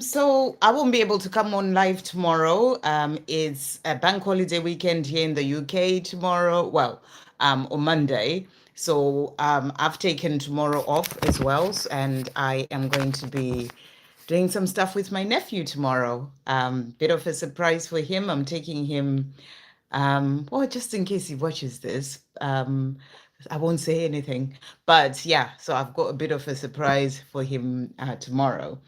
So I won't be able to come on live tomorrow. It's a bank holiday weekend here in the UK tomorrow. Well, on Monday. So I've taken tomorrow off as well, and I am going to be doing some stuff with my nephew tomorrow. Bit of a surprise for him. I'm taking him. Well, just in case he watches this. I won't say anything, but yeah. So I've got a bit of a surprise for him tomorrow.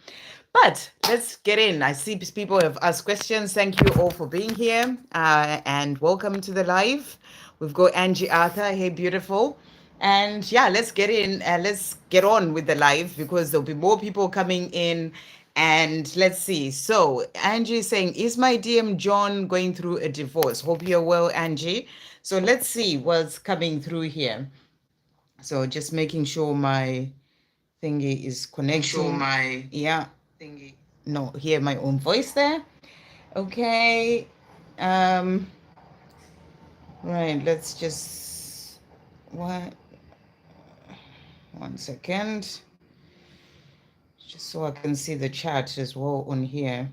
But let's get in. I see people have asked questions. Thank you all for being here and welcome to the live. We've got Angie Arthur. Hey, beautiful. And yeah, let's get in. Let's get on with the live because there'll be more people coming in. And let's see. So Angie is saying, is my DM John going through a divorce? Hope you're well, Angie. So let's see what's coming through here. So just making sure my thingy is connecting. Yeah. Thingy. No, hear my own voice there. Okay. Right, let's just what 1 second. Just so I can see the chat as well on here.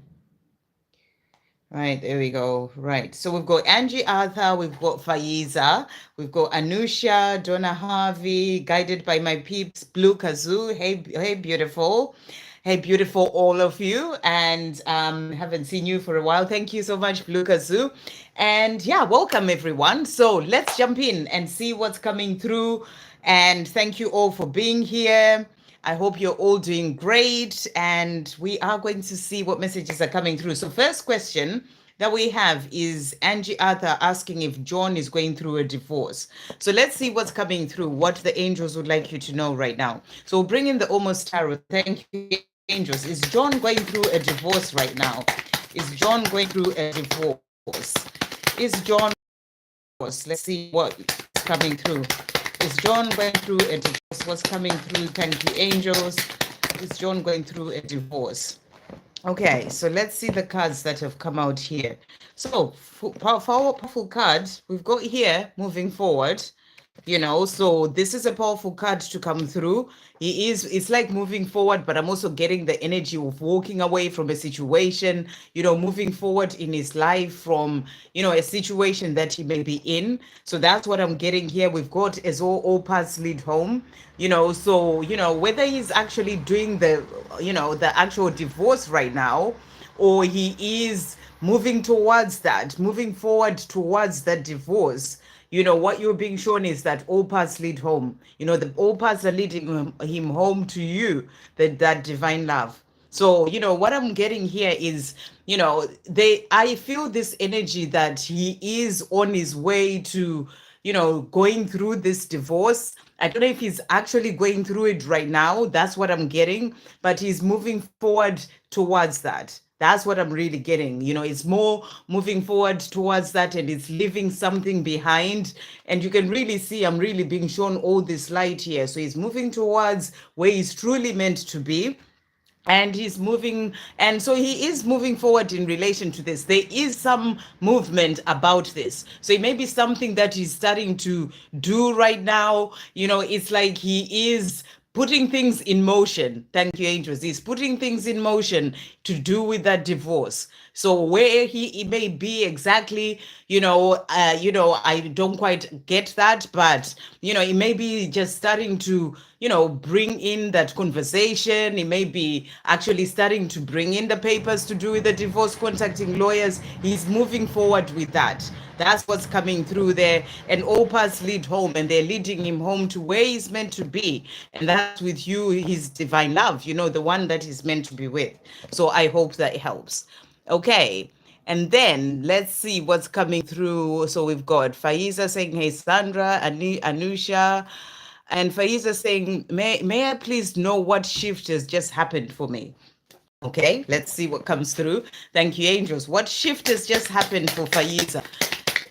Right, there we go. Right. So we've got Angie Arthur, we've got Faiza, we've got Anusha, Donna Harvey, guided by my peeps, Blue Kazoo. Hey, beautiful. Hey, beautiful, all of you. And haven't seen you for a while. Thank you so much, Blue Kazoo. And yeah, welcome everyone. So let's jump in and see what's coming through. And thank you all for being here. I hope you're all doing great, and we are going to see what messages are coming through. So first question that we have is Angie Arthur asking if John is going through a divorce. So let's see what's coming through, what the angels would like you to know right now. So we'll bring in the Almost Tarot. Thank you, angels. Is John going through a divorce right now? Is John going through a divorce? Is John divorce? Let's see what's coming through. Is John going through a divorce? What's coming through? Thank you, angels. Is John going through a divorce? Okay, so let's see the cards that have come out here. So, powerful card we've got here moving forward. So this is a powerful card to come through. It's like moving forward, but I'm also getting the energy of walking away from a situation, moving forward in his life from, a situation that he may be in. So that's what I'm getting here. We've got as all paths lead home, so, whether he's actually doing the actual divorce right now, or he is moving forward towards that divorce. What you're being shown is that all paths lead home. The all paths are leading him home to you, that divine love. So, what I'm getting here is, I feel this energy that he is on his way to, going through this divorce. I don't know if he's actually going through it right now. That's what I'm getting, but he's moving forward towards that. That's what I'm really getting. It's more moving forward towards that, and it's leaving something behind. And you can really see I'm really being shown all this light here. So he's moving towards where he's truly meant to be. And he's moving, and so he is moving forward in relation to this. There is some movement about this. So it may be something that he's starting to do right now. It's like he is putting things in motion. Thank you, angels. He's putting things in motion to do with that divorce. So where he may be exactly, I don't quite get that, but it may be just starting to, bring in that conversation. It may be actually starting to bring in the papers to do with the divorce, contacting lawyers. He's moving forward with that. That's what's coming through there. And all paths lead home, and they're leading him home to where he's meant to be. And that's with you, his divine love, the one that he's meant to be with. So I hope that helps. Okay. And then let's see what's coming through. So we've got Faiza saying, hey, Sandra, Anusha. And Faiza saying, may I please know what shift has just happened for me? Okay, let's see what comes through. Thank you, angels. What shift has just happened for Faiza?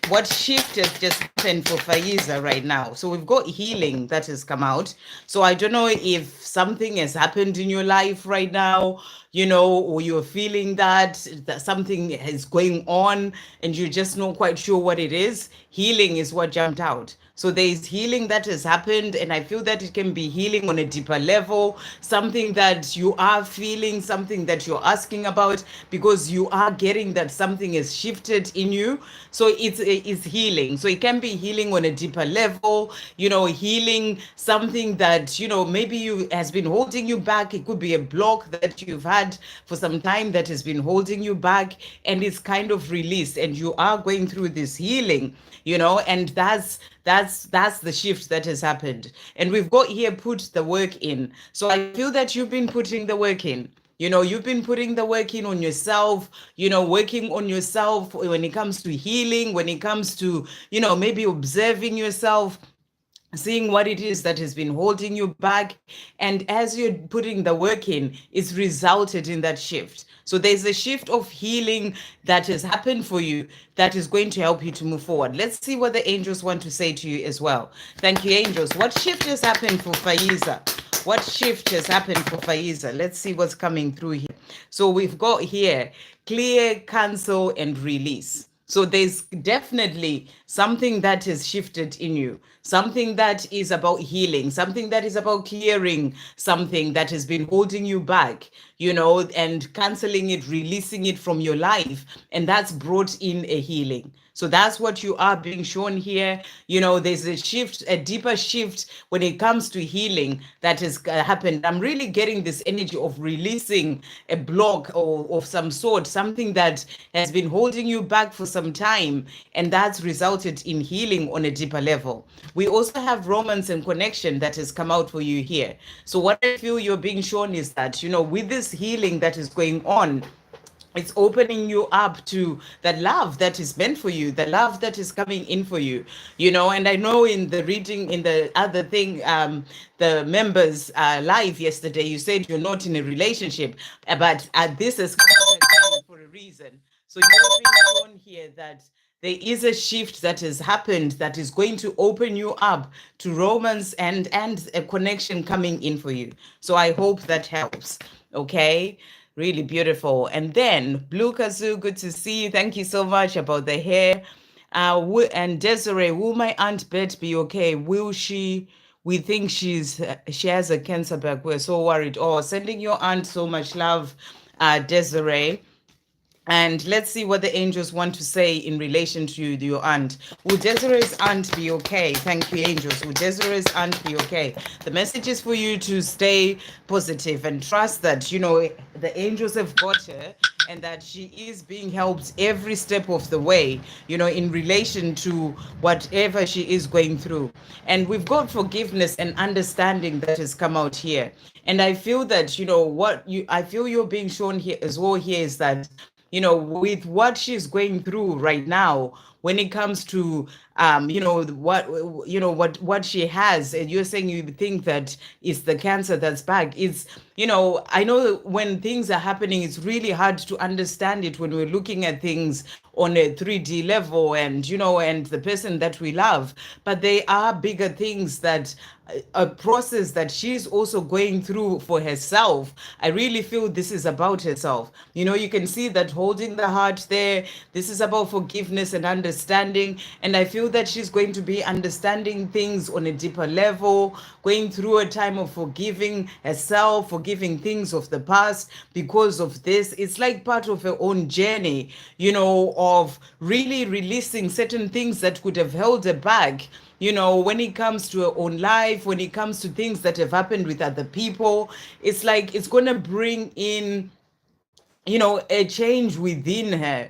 What shift has just happen for Faiza right now. So we've got healing that has come out. So I don't know if something has happened in your life right now, or you're feeling that something is going on and you're just not quite sure what it is. Healing is what jumped out. So there is healing that has happened, and I feel that it can be healing on a deeper level, something that you are feeling, something that you're asking about, because you are getting that something has shifted in you. So it's healing. So it can be healing on a deeper level, healing something that, maybe you has been holding you back. It could be a block that you've had for some time that has been holding you back, and it's kind of released, and you are going through this healing, and that's the shift that has happened. And we've got here, put the work in. So I feel that you've been putting the work in. You've been putting the work in on yourself, working on yourself when it comes to healing, when it comes to, maybe observing yourself, seeing what it is that has been holding you back. And as you're putting the work in, it's resulted in that shift. So there's a shift of healing that has happened for you that is going to help you to move forward. Let's see what the angels want to say to you as well. Thank you, angels. What shift has happened for Faiza? What shift has happened for Faiza? Let's see what's coming through here. So we've got here clear, cancel, and release. So there's definitely something that has shifted in you, something that is about healing, something that is about clearing something that has been holding you back, and canceling it, releasing it from your life. And that's brought in a healing. So that's what you are being shown here. There's a shift, a deeper shift when it comes to healing that has happened. I'm really getting this energy of releasing a block or of some sort, something that has been holding you back for some time, and that's resulted in healing on a deeper level. We also have romance and connection that has come out for you here. So what I feel you're being shown is that, with this healing that is going on, it's opening you up to that love that is meant for you, the love that is coming in for you, and I know in the reading, in the other thing, the members live yesterday, you said you're not in a relationship, but this is for a reason. So you're being shown here that there is a shift that has happened that is going to open you up to romance and a connection coming in for you. So I hope that helps. Okay. Really beautiful. And then Blue Kazoo, good to see you. Thank you so much about the hair. And Desiree, will my aunt Bet be okay? Will she? We think she has a cancer back. We're so worried. Oh, sending your aunt so much love, Desiree. And let's see what the angels want to say in relation to your aunt. Will Desiree's aunt be okay? Thank you, angels. Will Desiree's aunt be okay? The message is for you to stay positive and trust that, the angels have got her, and that she is being helped every step of the way, in relation to whatever she is going through. And we've got forgiveness and understanding that has come out here. And I feel that, I feel you're being shown here as well here is that, with what she's going through right now, when it comes to what she has, and you're saying you think that it's the cancer that's back. It's, I know when things are happening, it's really hard to understand it when we're looking at things on a 3D level, and and the person that we love, but they are bigger things that a process that she's also going through for herself. I really feel this is about herself. You can see that holding the heart there. This is about forgiveness and understanding. And I feel that she's going to be understanding things on a deeper level, going through a time of forgiving herself, forgiving things of the past because of this. It's like part of her own journey, of really releasing certain things that could have held her back. When it comes to her own life, when it comes to things that have happened with other people, it's like it's going to bring in a change within her,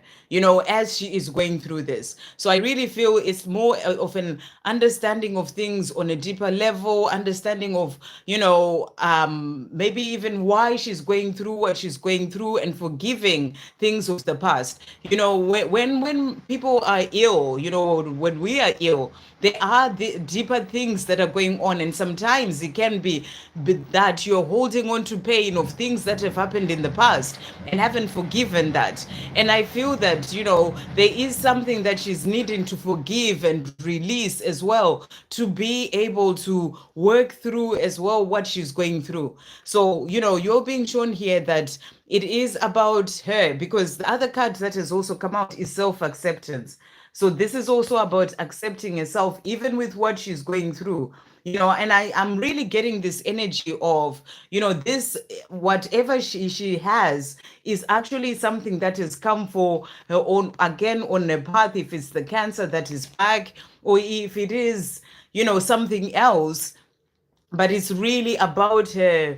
as she is going through this. So I really feel it's more of an understanding of things on a deeper level, understanding of, maybe even why she's going through what she's going through, and forgiving things of the past. When people are ill, when we are ill, there are the deeper things that are going on. And sometimes it can be that you're holding on to pain of things that have happened in the past and haven't forgiven that. And I feel that that, there is something that she's needing to forgive and release as well, to be able to work through as well what she's going through. So, you're being shown here that it is about her, because the other card that has also come out is self-acceptance. So this is also about accepting herself, even with what she's going through. And I'm really getting this energy of, this, whatever she has is actually something that has come for her own, again, on a path, if it's the cancer that is back, or if it is, something else, but it's really about her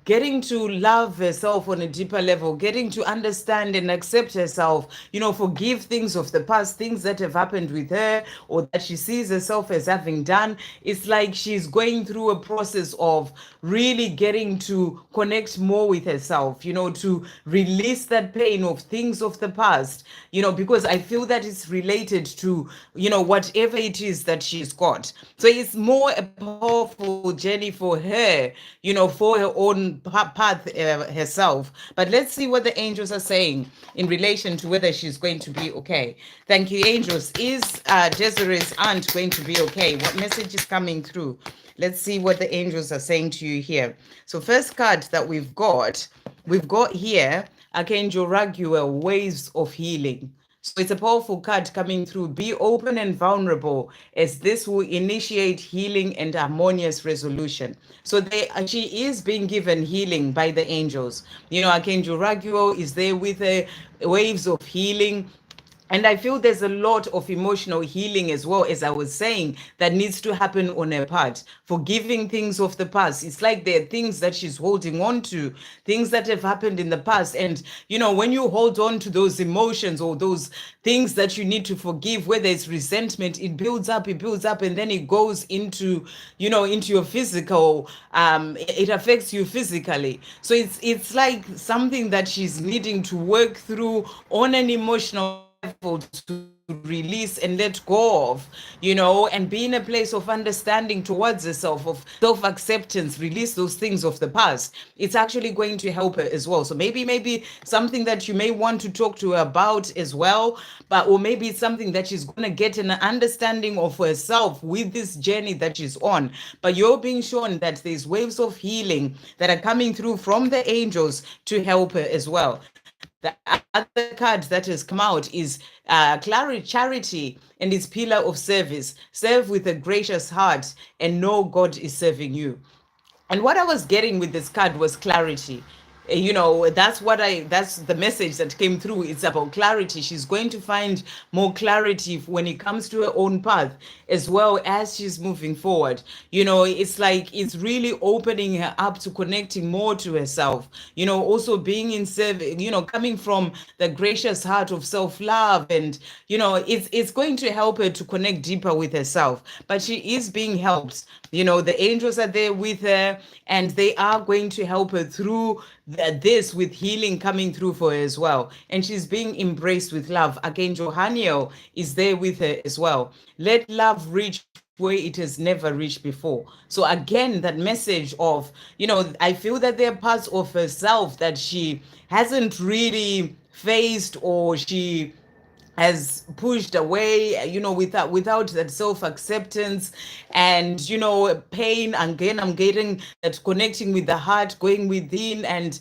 getting to love herself on a deeper level, getting to understand and accept herself, forgive things of the past, things that have happened with her or that she sees herself as having done. It's like she's going through a process of really getting to connect more with herself, to release that pain of things of the past, because I feel that it's related to, whatever it is that she's got. So it's more a powerful journey for her, for her own path herself. But let's see what the angels are saying in relation to whether she's going to be okay. Thank you, angels. Is Desiree's aunt going to be okay? What message is coming through? Let's see what the angels are saying to you here. So first card that we've got here, Archangel Raguel, waves of healing. So it's a powerful card coming through. Be open and vulnerable, as this will initiate healing and harmonious resolution. So she is being given healing by the angels. Archangel Raguel is there with waves of healing. And I feel there's a lot of emotional healing as well, as I was saying, that needs to happen on her part. Forgiving things of the past. It's like there are things that she's holding on to, things that have happened in the past. And, when you hold on to those emotions or those things that you need to forgive, whether it's resentment, it builds up, and then it goes into, into your physical, it affects you physically. So it's like something that she's needing to work through on an emotional level, to release and let go of, and be in a place of understanding towards herself, of self-acceptance, release those things of the past. It's actually going to help her as well. So maybe something that you may want to talk to her about as well, or maybe it's something that she's going to get an understanding of herself with this journey that she's on. But you're being shown that there's waves of healing that are coming through from the angels to help her as well. The other card that has come out is charity, and its pillar of service. Serve with a gracious heart and know God is serving you. And what I was getting with this card was clarity. That's the message that came through. It's about clarity. She's going to find more clarity when it comes to her own path, as well as she's moving forward. It's like it's really opening her up to connecting more to herself, also being in service, coming from the gracious heart of self-love. And, it's going to help her to connect deeper with herself. But she is being helped. The angels are there with her, and they are going to help her through this, with healing coming through for her as well. And she's being embraced with love. Archangel Haniel is there with her as well. Let love reach where it has never reached before. So again, that message of, I feel that there are parts of herself that she hasn't really faced, or she has pushed away, without that self-acceptance, and, pain. Again, I'm getting that connecting with the heart, going within, and,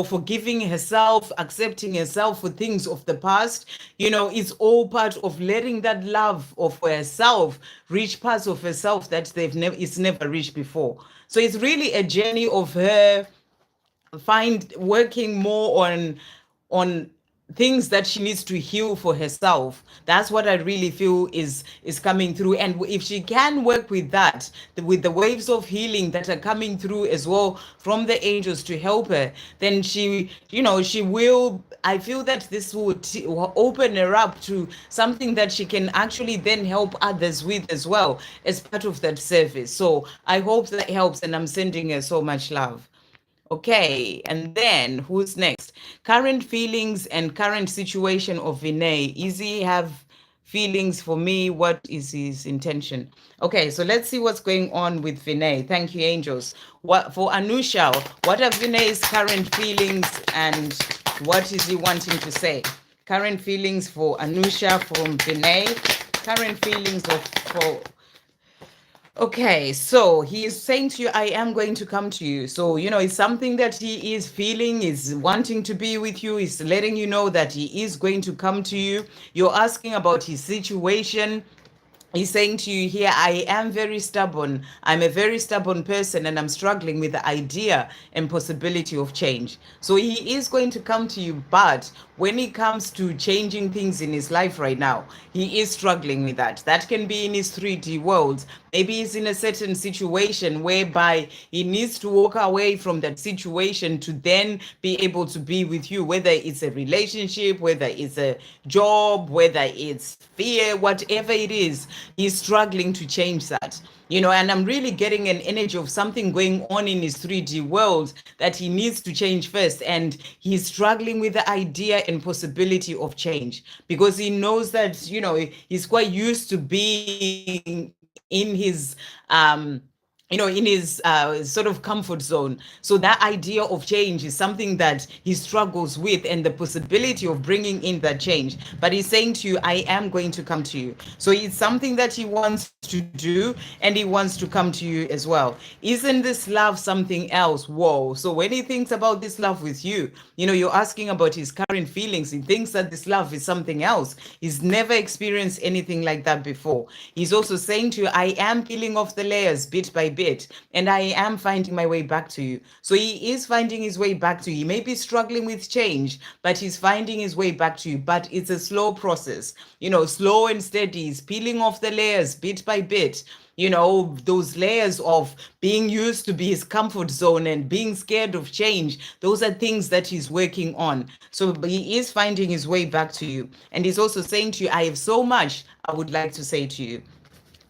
forgiving herself, accepting herself for things of the past. It's all part of letting that love of herself reach parts of herself that it's never reached before. So it's really a journey of her working more on things that she needs to heal for herself. That's what I really feel is coming through. And if she can work with that, with the waves of healing that are coming through as well from the angels to help her, then she will, I feel that this will open her up to something that she can actually then help others with as well, as part of that service. So I hope that helps, and I'm sending her so much love. Okay, and then who's next? Current feelings and current situation of Vinay. Is he have feelings for me? What is his intention? Okay, so let's see what's going on with Vinay. Thank you, angels. What for Anusha? What are Vinay's current feelings, and what is he wanting to say? Current feelings for Anusha from Vinay. Current feelings for Okay, so he is saying to you, I am going to come to you. So, it's something that he is feeling, is wanting to be with you, is letting you know that he is going to come to you. You're asking about his situation. He's saying to you here, I am very stubborn. I'm a very stubborn person and I'm struggling with the idea and possibility of change. So he is going to come to you, but when it comes to changing things in his life right now, he is struggling with that. That can be in his 3D world. Maybe he's in a certain situation whereby he needs to walk away from that situation to then be able to be with you, whether it's a relationship, whether it's a job, whether it's fear, whatever it is, he's struggling to change that. And I'm really getting an energy of something going on in his 3D world that he needs to change first. And he's struggling with the idea and possibility of change because he knows that, he's quite used to being in his, in his sort of comfort zone. So that idea of change is something that he struggles with and the possibility of bringing in that change. But he's saying to you, I am going to come to you. So it's something that he wants to do and he wants to come to you as well. Isn't this love something else? Whoa. So when he thinks about this love with you, you're asking about his current feelings. He thinks that this love is something else. He's never experienced anything like that before. He's also saying to you, I am peeling off the layers bit by bit, and I am finding my way back to you. So he is finding his way back to you. He may be struggling with change, but he's finding his way back to you. But it's a slow process, slow and steady. He's peeling off the layers bit by bit. Those layers of being used to be his comfort zone and being scared of change, those are things that he's working on. So he is finding his way back to you. And he's also saying to you, I have so much I would like to say to you.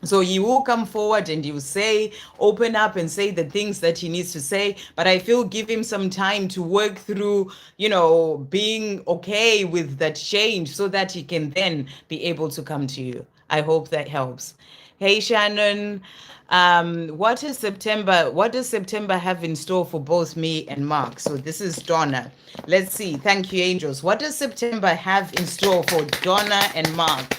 So he will come forward and he will say, open up and say the things that he needs to say. But I feel give him some time to work through, being okay with that change so that he can then be able to come to you. I hope that helps. Hey, Shannon. What does September have in store for both me and Mark? So this is Donna. Let's see. Thank you, angels. What does September have in store for Donna and Mark?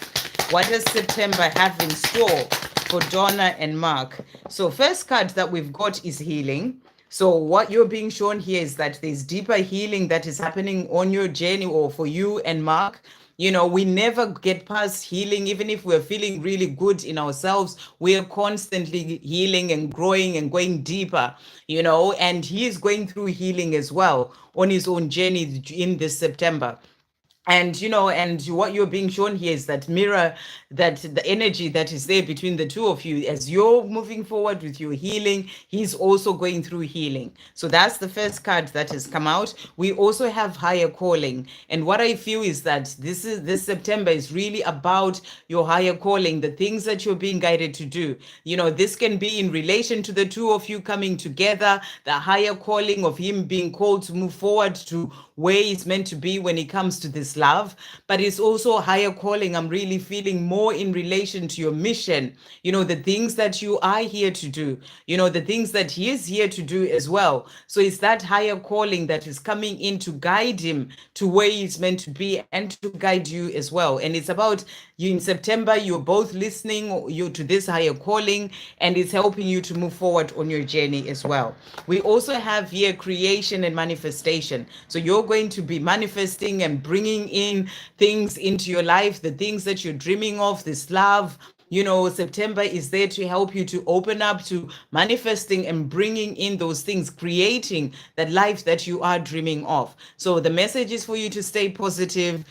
What does September have in store for Donna and Mark? So first card that we've got is healing. So what you're being shown here is that there's deeper healing that is happening on your journey or for you and Mark. We never get past healing, even if we're feeling really good in ourselves. We're constantly healing and growing and going deeper, and he's going through healing as well on his own journey in this September. And and what you're being shown here is that mirror, that the energy that is there between the two of you as you're moving forward with your healing, he's also going through healing. So that's the first card that has come out. We also have higher calling, and what I feel is that this September is really about your higher calling, the things that you're being guided to do. This can be in relation to the two of you coming together, the higher calling of him being called to move forward to where he's meant to be when it comes to this love. But it's also a higher calling, I'm really feeling, more in relation to your mission, the things that you are here to do, the things that he is here to do as well. So it's that higher calling that is coming in to guide him to where he's meant to be and to guide you as well. And it's about you in September, you're both listening to this higher calling, and it's helping you to move forward on your journey as well. We also have here creation and manifestation. So you're going to be manifesting and bringing in things into your life, the things that you're dreaming of, this love. September is there to help you to open up to manifesting and bringing in those things, creating that life that you are dreaming of. So the message is for you to stay positive,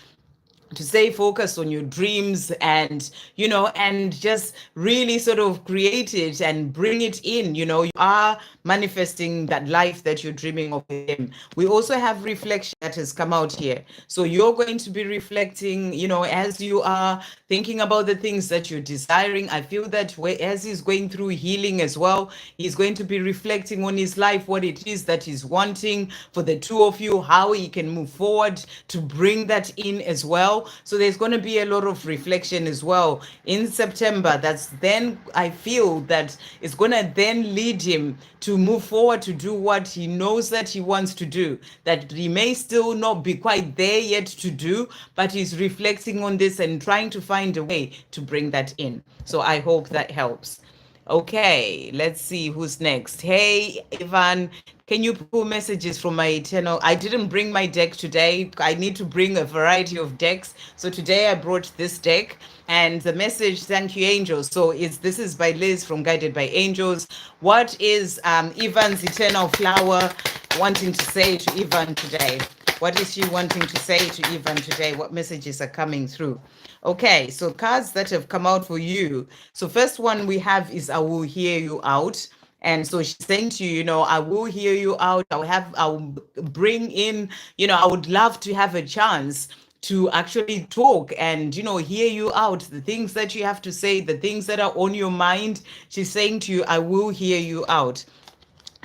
to stay focused on your dreams, and and just really sort of create it and bring it in. You are manifesting that life that you're dreaming of with him. We also have reflection that has come out here. So you're going to be reflecting, as you are thinking about the things that you're desiring. I feel that as he's going through healing as well, he's going to be reflecting on his life, what it is that he's wanting for the two of you, how he can move forward to bring that in as well. well. So there's going to be a lot of reflection as well in September. That's then I feel that it's going to then lead him to move forward to do what he knows that he wants to do, that he may still not be quite there yet to do, but he's reflecting on this and trying to find a way to bring that in. So I hope that helps. Okay, let's see who's next. Hey, Ivan, can you pull messages from my eternal? I didn't bring my deck today. I need to bring a variety of decks. So today I brought this deck and the message, thank you, angels. So this is by Liz from Guided by Angels. What is Ivan's eternal flower wanting to say to Ivan today? What is she wanting to say to Ivan today? What messages are coming through? Okay, so cards that have come out for you. So first one we have is I will hear you out. And so she's saying to you, I will hear you out. I'll bring in, I would love to have a chance to actually talk and, hear you out, the things that you have to say, the things that are on your mind. She's saying to you, I will hear you out.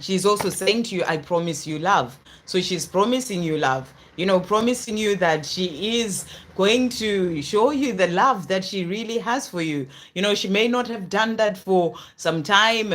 She's also saying to you, I promise you love. So she's promising you love, promising you that she is going to show you the love that she really has for you. She may not have done that for some time,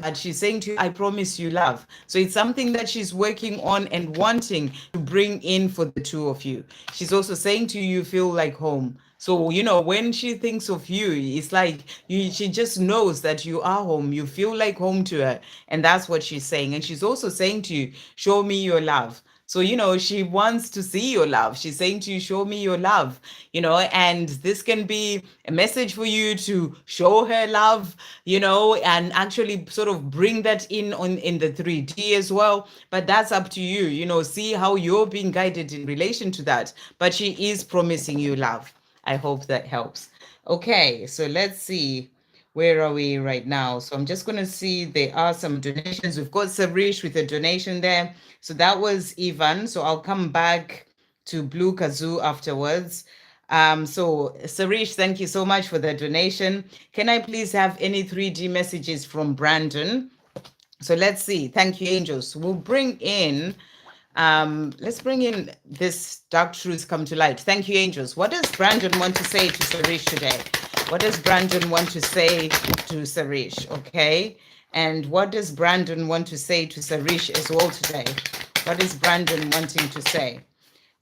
but she's saying to you, I promise you love. So it's something that she's working on and wanting to bring in for the two of you. She's also saying to you, feel like home. So, when she thinks of you, it's like she just knows that you are home. You feel like home to her. And that's what she's saying. And she's also saying to you, show me your love. So, she wants to see your love. She's saying to you, show me your love, and this can be a message for you to show her love, and actually sort of bring that in the 3D as well. But that's up to you, see how you're being guided in relation to that. But she is promising you love. I hope that helps. Okay, so let's see. Where are we right now? So I'm just going to see there are some donations. We've got Sarish with a donation there. So that was Ivan. So I'll come back to Blue Kazoo afterwards. So Sarish, thank you so much for the donation. Can I please have any 3D messages from Brandon? So let's see. Thank you, angels. We'll bring in... let's bring in this dark truths come to light. Thank you, angels. What does Brandon want to say to Sarish today? What does Brandon want to say to Sarish? Okay. And what does Brandon want to say to Sarish as well today? What is Brandon wanting to say?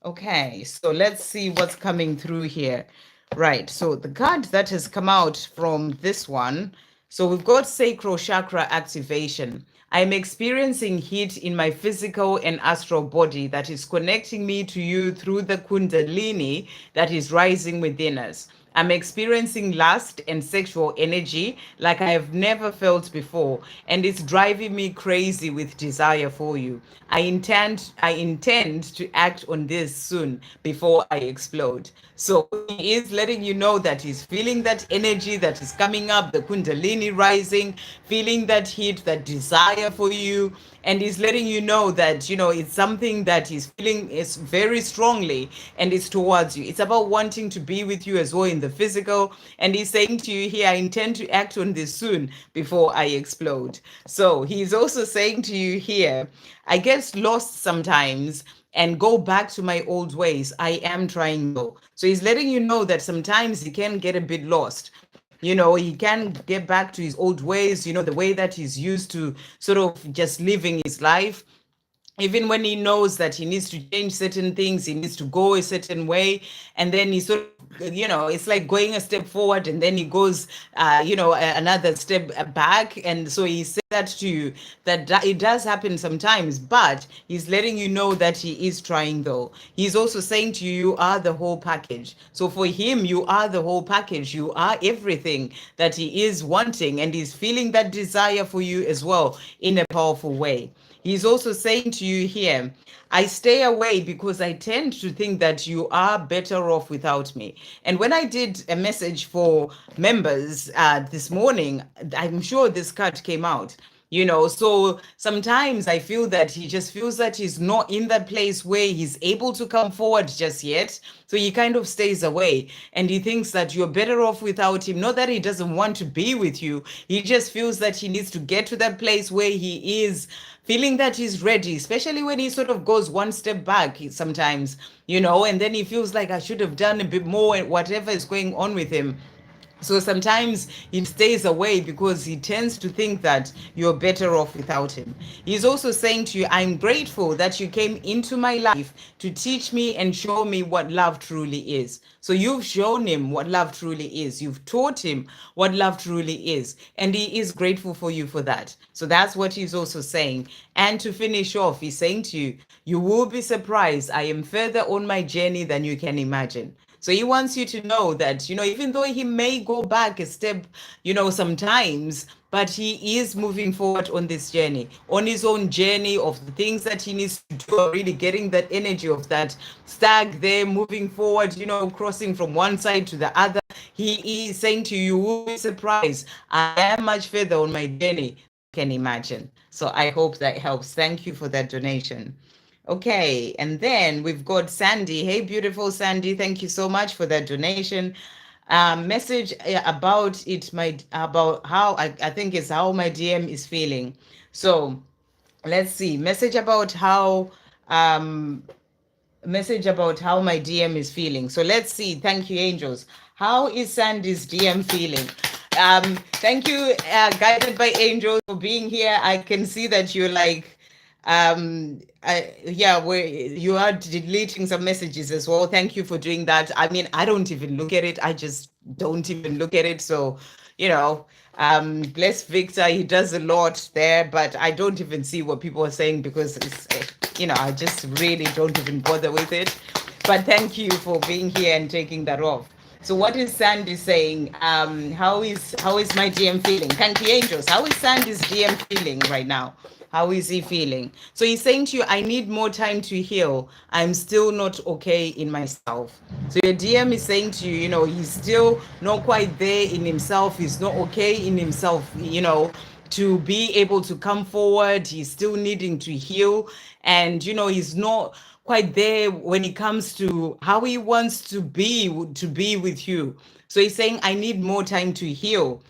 Okay, so let's see what's coming through here. Right, so the card that has come out from this one, so we've got sacral chakra activation. I'm experiencing heat in my physical and astral body that is connecting me to you through the kundalini that is rising within us. I'm experiencing lust and sexual energy like I have never felt before, and it's driving me crazy with desire for you. I intend to act on this soon before I explode. So he is letting you know that he's feeling that energy that is coming up, the kundalini rising, feeling that heat, that desire for you. And he's letting you know that, it's something that he's feeling is very strongly and it's towards you. It's about wanting to be with you as well in the physical. And he's saying to you here, I intend to act on this soon before I explode. So he's also saying to you here, I get lost sometimes and go back to my old ways. I am trying though. So he's letting you know that sometimes he can get a bit lost. He can get back to his old ways, the way that he's used to sort of just living his life. Even when he knows that he needs to change certain things, he needs to go a certain way. And then he sort of, it's like going a step forward and then he goes, another step back. And so he said that to you, that it does happen sometimes, but he's letting you know that he is trying though. He's also saying to you, you are the whole package. So for him, you are the whole package. You are everything that he is wanting. And he's feeling that desire for you as well in a powerful way. He's also saying to you here, I stay away because I tend to think that you are better off without me. And when I did a message for members this morning, I'm sure this card came out. So sometimes I feel that he just feels that he's not in that place where he's able to come forward just yet. So he kind of stays away and he thinks that you're better off without him. Not that he doesn't want to be with you, he just feels that he needs to get to that place where he is feeling that he's ready, especially when he sort of goes one step back sometimes, and then he feels like I should have done a bit more and whatever is going on with him. So sometimes he stays away because he tends to think that you're better off without him. He's also saying to you, I'm grateful that you came into my life to teach me and show me what love truly is. So you've shown him what love truly is. You've taught him what love truly is. And he is grateful for you for that. So that's what he's also saying. And to finish off, he's saying to you, you will be surprised. I am further on my journey than you can imagine. So he wants you to know that, even though he may go back a step, sometimes, but he is moving forward on this journey, on his own journey of the things that he needs to do, really getting that energy of that stag there, moving forward, crossing from one side to the other. He is saying to you, you will be surprised. I am much further on my journey than you can imagine. So I hope that helps. Thank you for that donation. Okay, and then we've got Sandy. Hey, beautiful Sandy, thank you so much for that donation. Message about about how I think it's how my DM is feeling. So let's see. Message about how my DM is feeling. So let's see. Thank you, angels. How is Sandy's DM feeling? Thank you, guided by angels, for being here. I can see that you're like, yeah, you are deleting some messages as well. Thank you for doing that. I mean, I don't even look at it. I just don't even look at it. So, bless Victor. He does a lot there, but I don't even see what people are saying because it's, I just really don't even bother with it. But thank you for being here and taking that off. So what is Sandy saying? How is my DM feeling? Thank you, angels. How is Sandy's DM feeling right now? How is he feeling? So he's saying to you, I need more time to heal. I'm still not okay in myself. So your DM is saying to you, he's still not quite there in himself. He's not okay in himself, to be able to come forward. He's still needing to heal. And, he's not quite there when it comes to how he wants to be with you. So he's saying, I need more time to heal.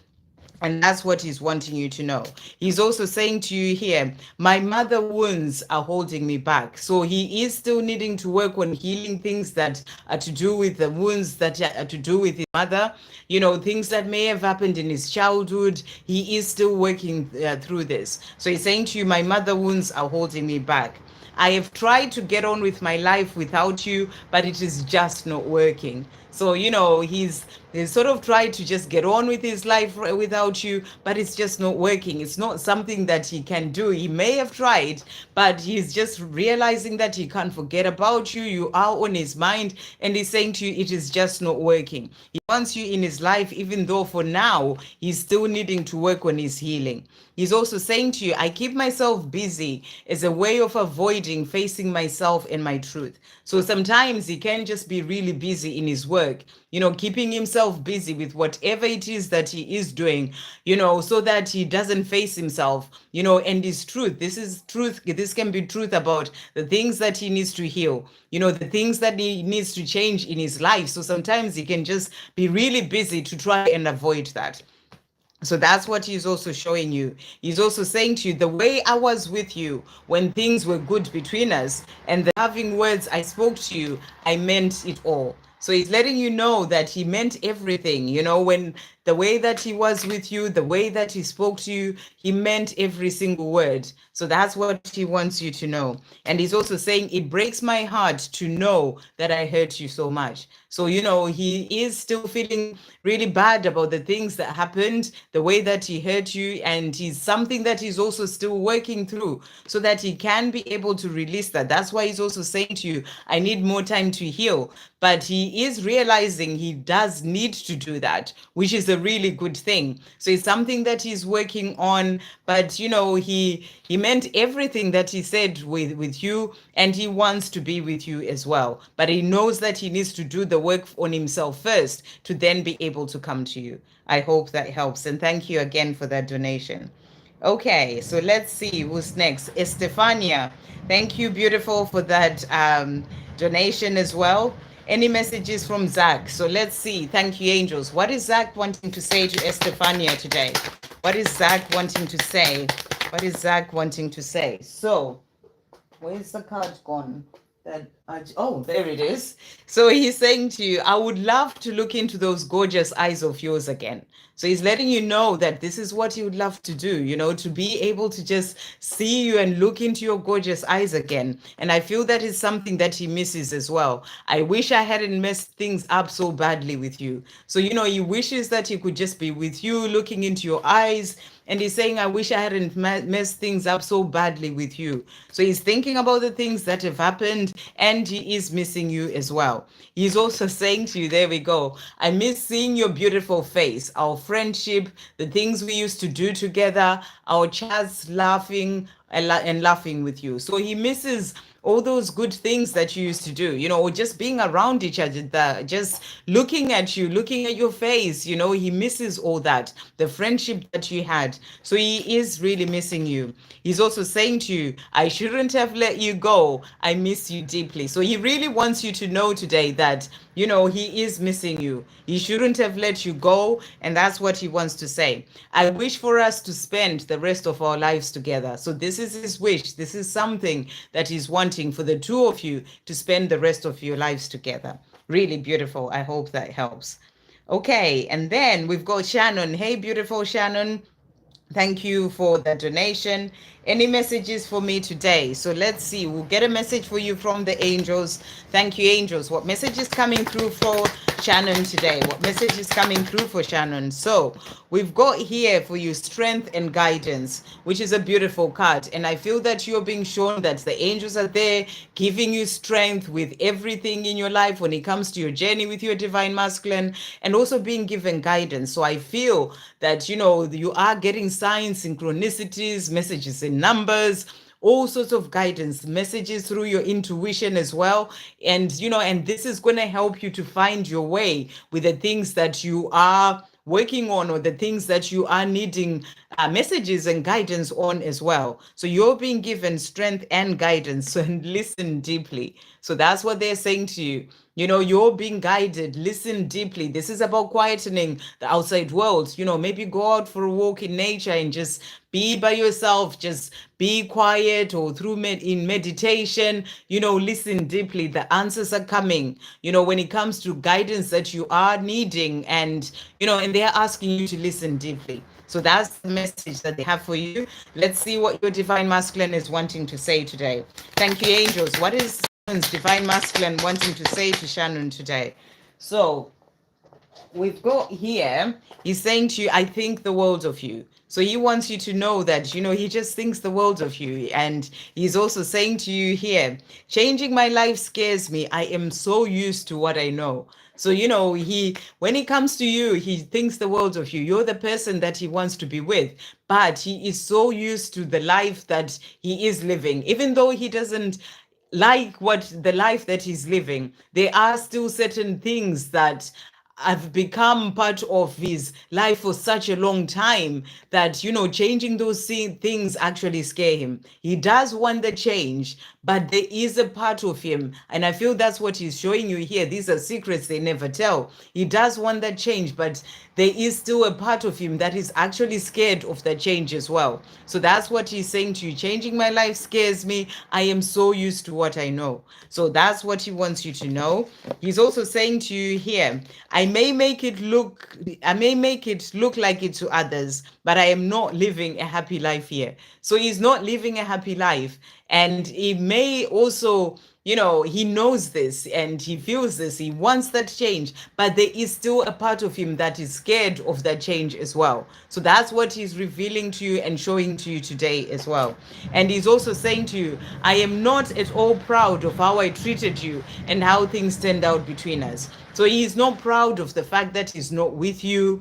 And that's what he's wanting you to know. He's also saying to you here, my mother wounds are holding me back. So he is still needing to work on healing things that are to do with the wounds that are to do with his mother, things that may have happened in his childhood. He is still working through this. So he's saying to you, my mother wounds are holding me back. I have tried to get on with my life without you, but it is just not working. So, he's sort of tried to just get on with his life without you, but it's just not working. It's not something that he can do. He may have tried, but he's just realizing that he can't forget about you. You are on his mind, and he's saying to you, it is just not working. He wants you in his life, even though for now, he's still needing to work on his healing. He's also saying to you, I keep myself busy as a way of avoiding facing myself and my truth. So sometimes he can just be really busy in his work, keeping himself busy with whatever it is that he is doing, so that he doesn't face himself, and his truth. This is truth. This can be truth about the things that he needs to heal, the things that he needs to change in his life. So sometimes he can just be really busy to try and avoid that. So that's what he's also showing you. He's also saying to you, the way I was with you when things were good between us and the loving words I spoke to you, I meant it all. So he's letting you know that he meant everything, when the way that he was with you, the way that he spoke to you, he meant every single word. So that's what he wants you to know. And he's also saying, it breaks my heart to know that I hurt you so much. So, he is still feeling really bad about the things that happened, the way that he hurt you, and he's something that he's also still working through so that he can be able to release that. That's why he's also saying to you, I need more time to heal. But he is realizing he does need to do that, which is a really good thing. So it's something that he's working on, but he meant everything that he said with you, and he wants to be with you as well. But he knows that he needs to do the work on himself first to then be able to come to you. I hope that helps. And thank you again for that donation. Okay, so let's see who's next. Estefania, thank you, beautiful, for that donation as well. Any messages from Zach? So let's see. Thank you, angels. What is Zach wanting to say to Estefania today? What is Zach wanting to say? What is Zach wanting to say? So, where's the card gone? Oh, there it is. So he's saying to you, I would love to look into those gorgeous eyes of yours again. So he's letting you know that this is what he would love to do, to be able to just see you and look into your gorgeous eyes again. And I feel that is something that he misses as well. I wish I hadn't messed things up so badly with you. So, he wishes that he could just be with you, looking into your eyes. And he's saying, I wish I hadn't messed things up so badly with you. So he's thinking about the things that have happened, and he is missing you as well. He's also saying to you, there we go, I miss seeing your beautiful face, our friendship, the things we used to do together, our chats, laughing and laughing with you. So he misses all those good things that you used to do, or just being around each other, just looking at you, looking at your face, he misses all that, the friendship that you had. So he is really missing you. He's also saying to you, I shouldn't have let you go. I miss you deeply. So he really wants you to know today that, he is missing you. He shouldn't have let you go. And that's what he wants to say. I wish for us to spend the rest of our lives together. So this is his wish. This is something that he's wanting for the two of you to spend the rest of your lives together. Really beautiful. I hope that helps. Okay. And then we've got Shannon. Hey, beautiful Shannon. Thank you for the donation. Any messages for me today? So let's see. We'll get a message for you from the angels. Thank you, angels. What message is coming through for Shannon today? What message is coming through for Shannon? So we've got here for you strength and guidance, which is a beautiful card. And I feel that you're being shown that the angels are there giving you strength with everything in your life when it comes to your journey with your divine masculine, and also being given guidance. So I feel that, you are getting signs, synchronicities, messages in numbers, all sorts of guidance, messages through your intuition as well. And, and this is going to help you to find your way with the things that you are working on, or the things that you are needing messages and guidance on as well. So you're being given strength and guidance. And listen deeply. So that's what they're saying to you. You're being guided. Listen deeply. This is about quietening the outside world. Maybe go out for a walk in nature and just be by yourself. Just be quiet, or in meditation. Listen deeply. The answers are coming. When it comes to guidance that you are needing, and and they're asking you to listen deeply. So that's the message that they have for you. Let's see what your divine masculine is wanting to say today. Thank you, angels. What is divine masculine wanting to say to Shannon today? So we've got here, he's saying to you, I think the world of you. So he wants you to know that, he just thinks the world of you. And he's also saying to you here, changing my life scares me. I am so used to what I know. So, when it comes to you, he thinks the world of you. You're the person that he wants to be with, but he is so used to the life that he is living. Even though he doesn't like what the life that he's living, there are still certain things that have become part of his life for such a long time that, changing those things actually scare him. He does want the change, but there is a part of him. And I feel that's what he's showing you here. These are secrets they never tell. He does want that change, but there is still a part of him that is actually scared of the change as well. So that's what he's saying to you. Changing my life scares me. I am so used to what I know. So that's what he wants you to know. He's also saying to you here, I may make it look like it to others, but I am not living a happy life here. So he's not living a happy life. And he may also, he knows this and he feels this. He wants that change, but there is still a part of him that is scared of that change as well. So that's what he's revealing to you and showing to you today as well. And he's also saying to you, I am not at all proud of how I treated you and how things turned out between us. So he's not proud of the fact that he's not with you,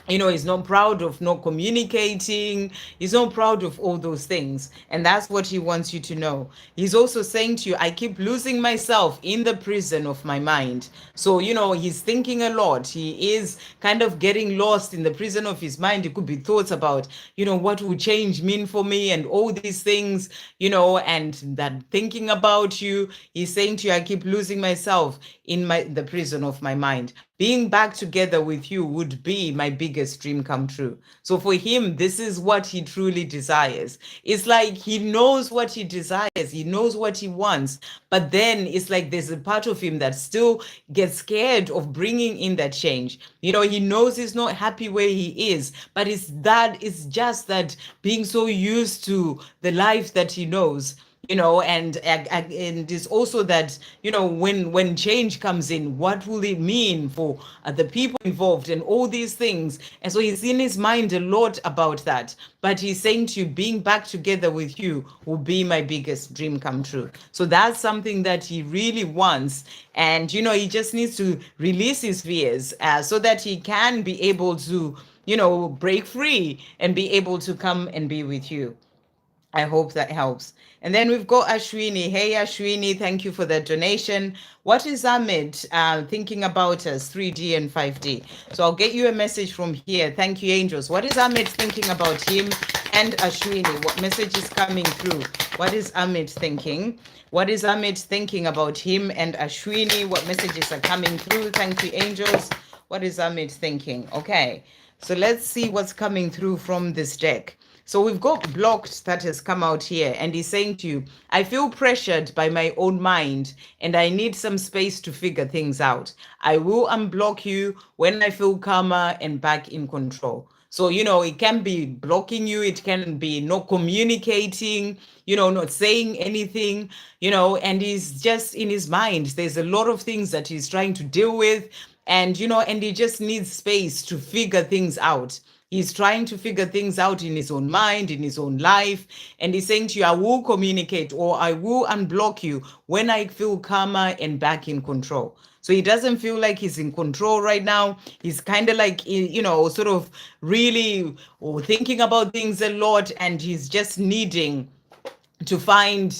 He's not proud of not communicating. He's not proud of all those things. And that's what he wants you to know. He's also saying to you, I keep losing myself in the prison of my mind. So, he's thinking a lot. He is kind of getting lost in the prison of his mind. It could be thoughts about, what will change mean for me and all these things, and that thinking about you. He's saying to you, I keep losing myself in the prison of my mind. Being back together with you would be my biggest dream come true. So for him, this is what he truly desires. It's like he knows what he desires, he knows what he wants, but then it's like there's a part of him that still gets scared of bringing in that change. He knows he's not happy where he is, but it's just that being so used to the life that he knows, and it's also that, when change comes in, what will it mean for the people involved and all these things. And so he's in his mind a lot about that, but he's saying to you, being back together with you will be my biggest dream come true. So that's something that he really wants. And he just needs to release his fears, so that he can be able to, break free and be able to come and be with you. I hope that helps. And then we've got Ashwini. Hey, Ashwini, thank you for that donation. What is Amit thinking about us, 3D and 5D? So I'll get you a message from here. Thank you, angels. What is Amit thinking about him and Ashwini? What message is coming through? What is Amit thinking? What is Amit thinking about him and Ashwini? What messages are coming through? Thank you, angels. What is Amit thinking? Okay, so let's see what's coming through from this deck. So we've got blocked that has come out here, and he's saying to you, I feel pressured by my own mind and I need some space to figure things out. I will unblock you when I feel calmer and back in control. So, it can be blocking you, it can be not communicating, not saying anything, and he's just in his mind. There's a lot of things that he's trying to deal with, and he just needs space to figure things out. He's trying to figure things out in his own mind, in his own life. And he's saying to you, I will communicate or I will unblock you when I feel calmer and back in control. So he doesn't feel like he's in control right now. He's kind of like, sort of really thinking about things a lot, and he's just needing to find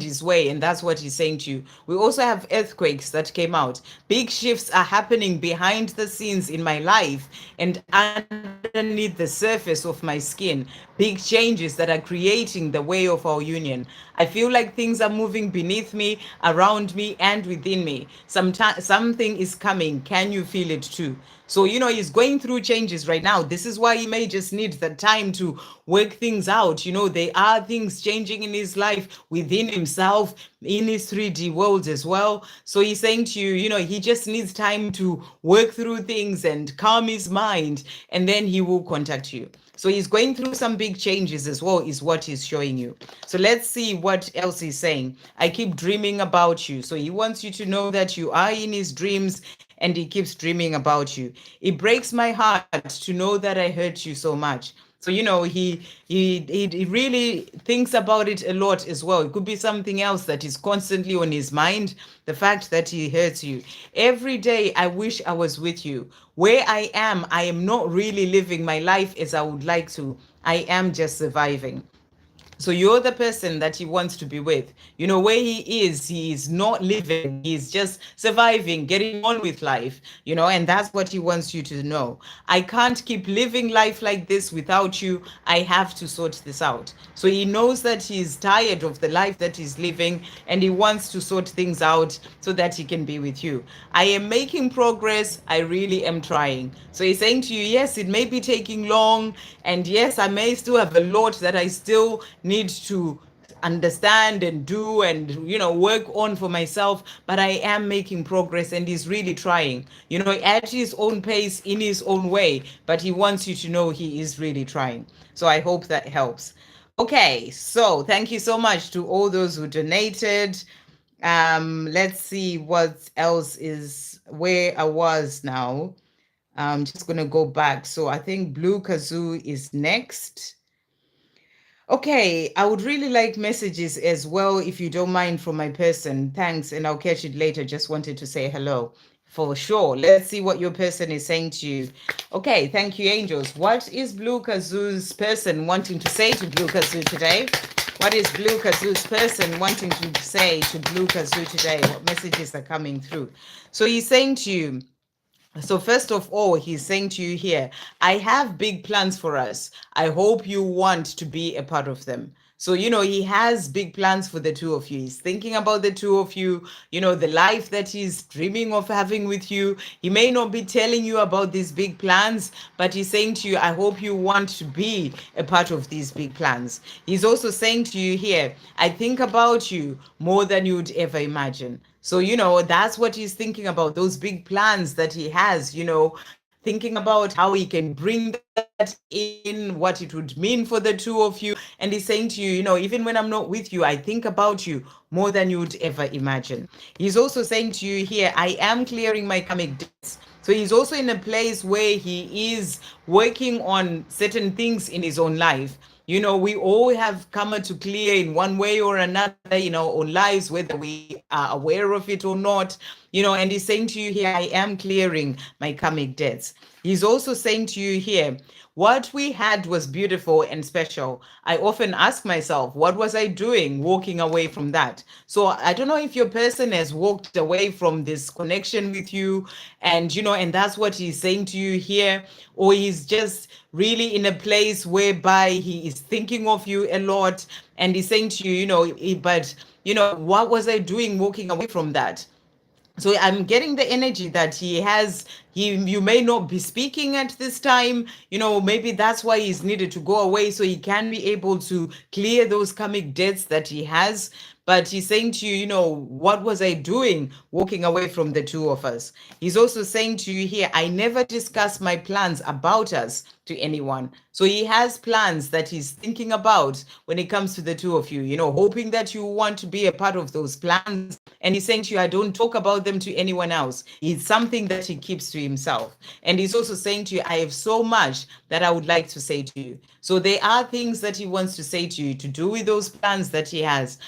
his way. And that's what he's saying to you. We also have earthquakes that came out. Big shifts are happening behind the scenes in my life and underneath the surface of my skin. Big changes that are creating the way of our union. I feel like things are moving beneath me, around me, and within me. Something is coming. Can you feel it too? So, he's going through changes right now. This is why he may just need the time to work things out. There are things changing in his life, within himself, in his 3D world as well. So he's saying to you, he just needs time to work through things and calm his mind, and then he will contact you. So he's going through some big changes as well, is what he's showing you. So let's see what else he's saying. I keep dreaming about you. So he wants you to know that you are in his dreams, and he keeps dreaming about you. It breaks my heart to know that I hurt you so much. So he really thinks about it a lot as well. It could be something else that is constantly on his mind. The fact that he hurts you. Every day I wish I was with you. Where I am not really living my life as I would like to. I am just surviving. So you're the person that he wants to be with. Where he is not living. He's just surviving, getting on with life, and that's what he wants you to know. I can't keep living life like this without you. I have to sort this out. So he knows that he's tired of the life that he's living, and he wants to sort things out so that he can be with you. I am making progress. I really am trying. So he's saying to you, yes, it may be taking long, and yes, I may still have a lot that I still need to understand and do and work on for myself, but I am making progress, and he's really trying, at his own pace, in his own way, but he wants you to know he is really trying. So I hope that helps. Okay, so thank you so much to all those who donated. Let's see what else is where I was now. I'm just gonna go back. So I think Blue Kazoo is next. Okay, I would really like messages as well, if you don't mind, from my person. Thanks, and I'll catch it later. Just wanted to say hello for sure. Let's see what your person is saying to you. Okay, thank you, angels. What is Blue Kazoo's person wanting to say to Blue Kazoo today? What is Blue Kazoo's person wanting to say to Blue Kazoo today? What messages are coming through? So he's saying to you, so, first of all, he's saying to you here, I have big plans for us. I hope you want to be a part of them. So, he has big plans for the two of you. He's thinking about the two of you, the life that he's dreaming of having with you. He may not be telling you about these big plans, but he's saying to you, I hope you want to be a part of these big plans. He's also saying to you here, I think about you more than you'd ever imagine. So, that's what he's thinking about, those big plans that he has, thinking about how he can bring that in, what it would mean for the two of you. And he's saying to you, even when I'm not with you, I think about you more than you'd ever imagine. He's also saying to you here, I am clearing my karmic debts. So he's also in a place where he is working on certain things in his own life. We all have karma to clear in one way or another in our own lives, whether we are aware of it or not. And he's saying to you here, I am clearing my karmic debts. He's also saying to you here, what we had was beautiful and special. I often ask myself, what was I doing walking away from that? So I don't know if your person has walked away from this connection with you, and that's what he's saying to you here, or he's just really in a place whereby he is thinking of you a lot, and he's saying to you, but what was I doing walking away from that? So I'm getting the energy that you may not be speaking at this time. Maybe that's why he's needed to go away, so he can be able to clear those karmic debts that he has. But he's saying to you, what was I doing walking away from the two of us? He's also saying to you here, I never discuss my plans about us to anyone. So he has plans that he's thinking about when it comes to the two of you, hoping that you want to be a part of those plans. And he's saying to you, I don't talk about them to anyone else. It's something that he keeps to himself. And he's also saying to you, I have so much that I would like to say to you. So there are things that he wants to say to you, to do with those plans that he has,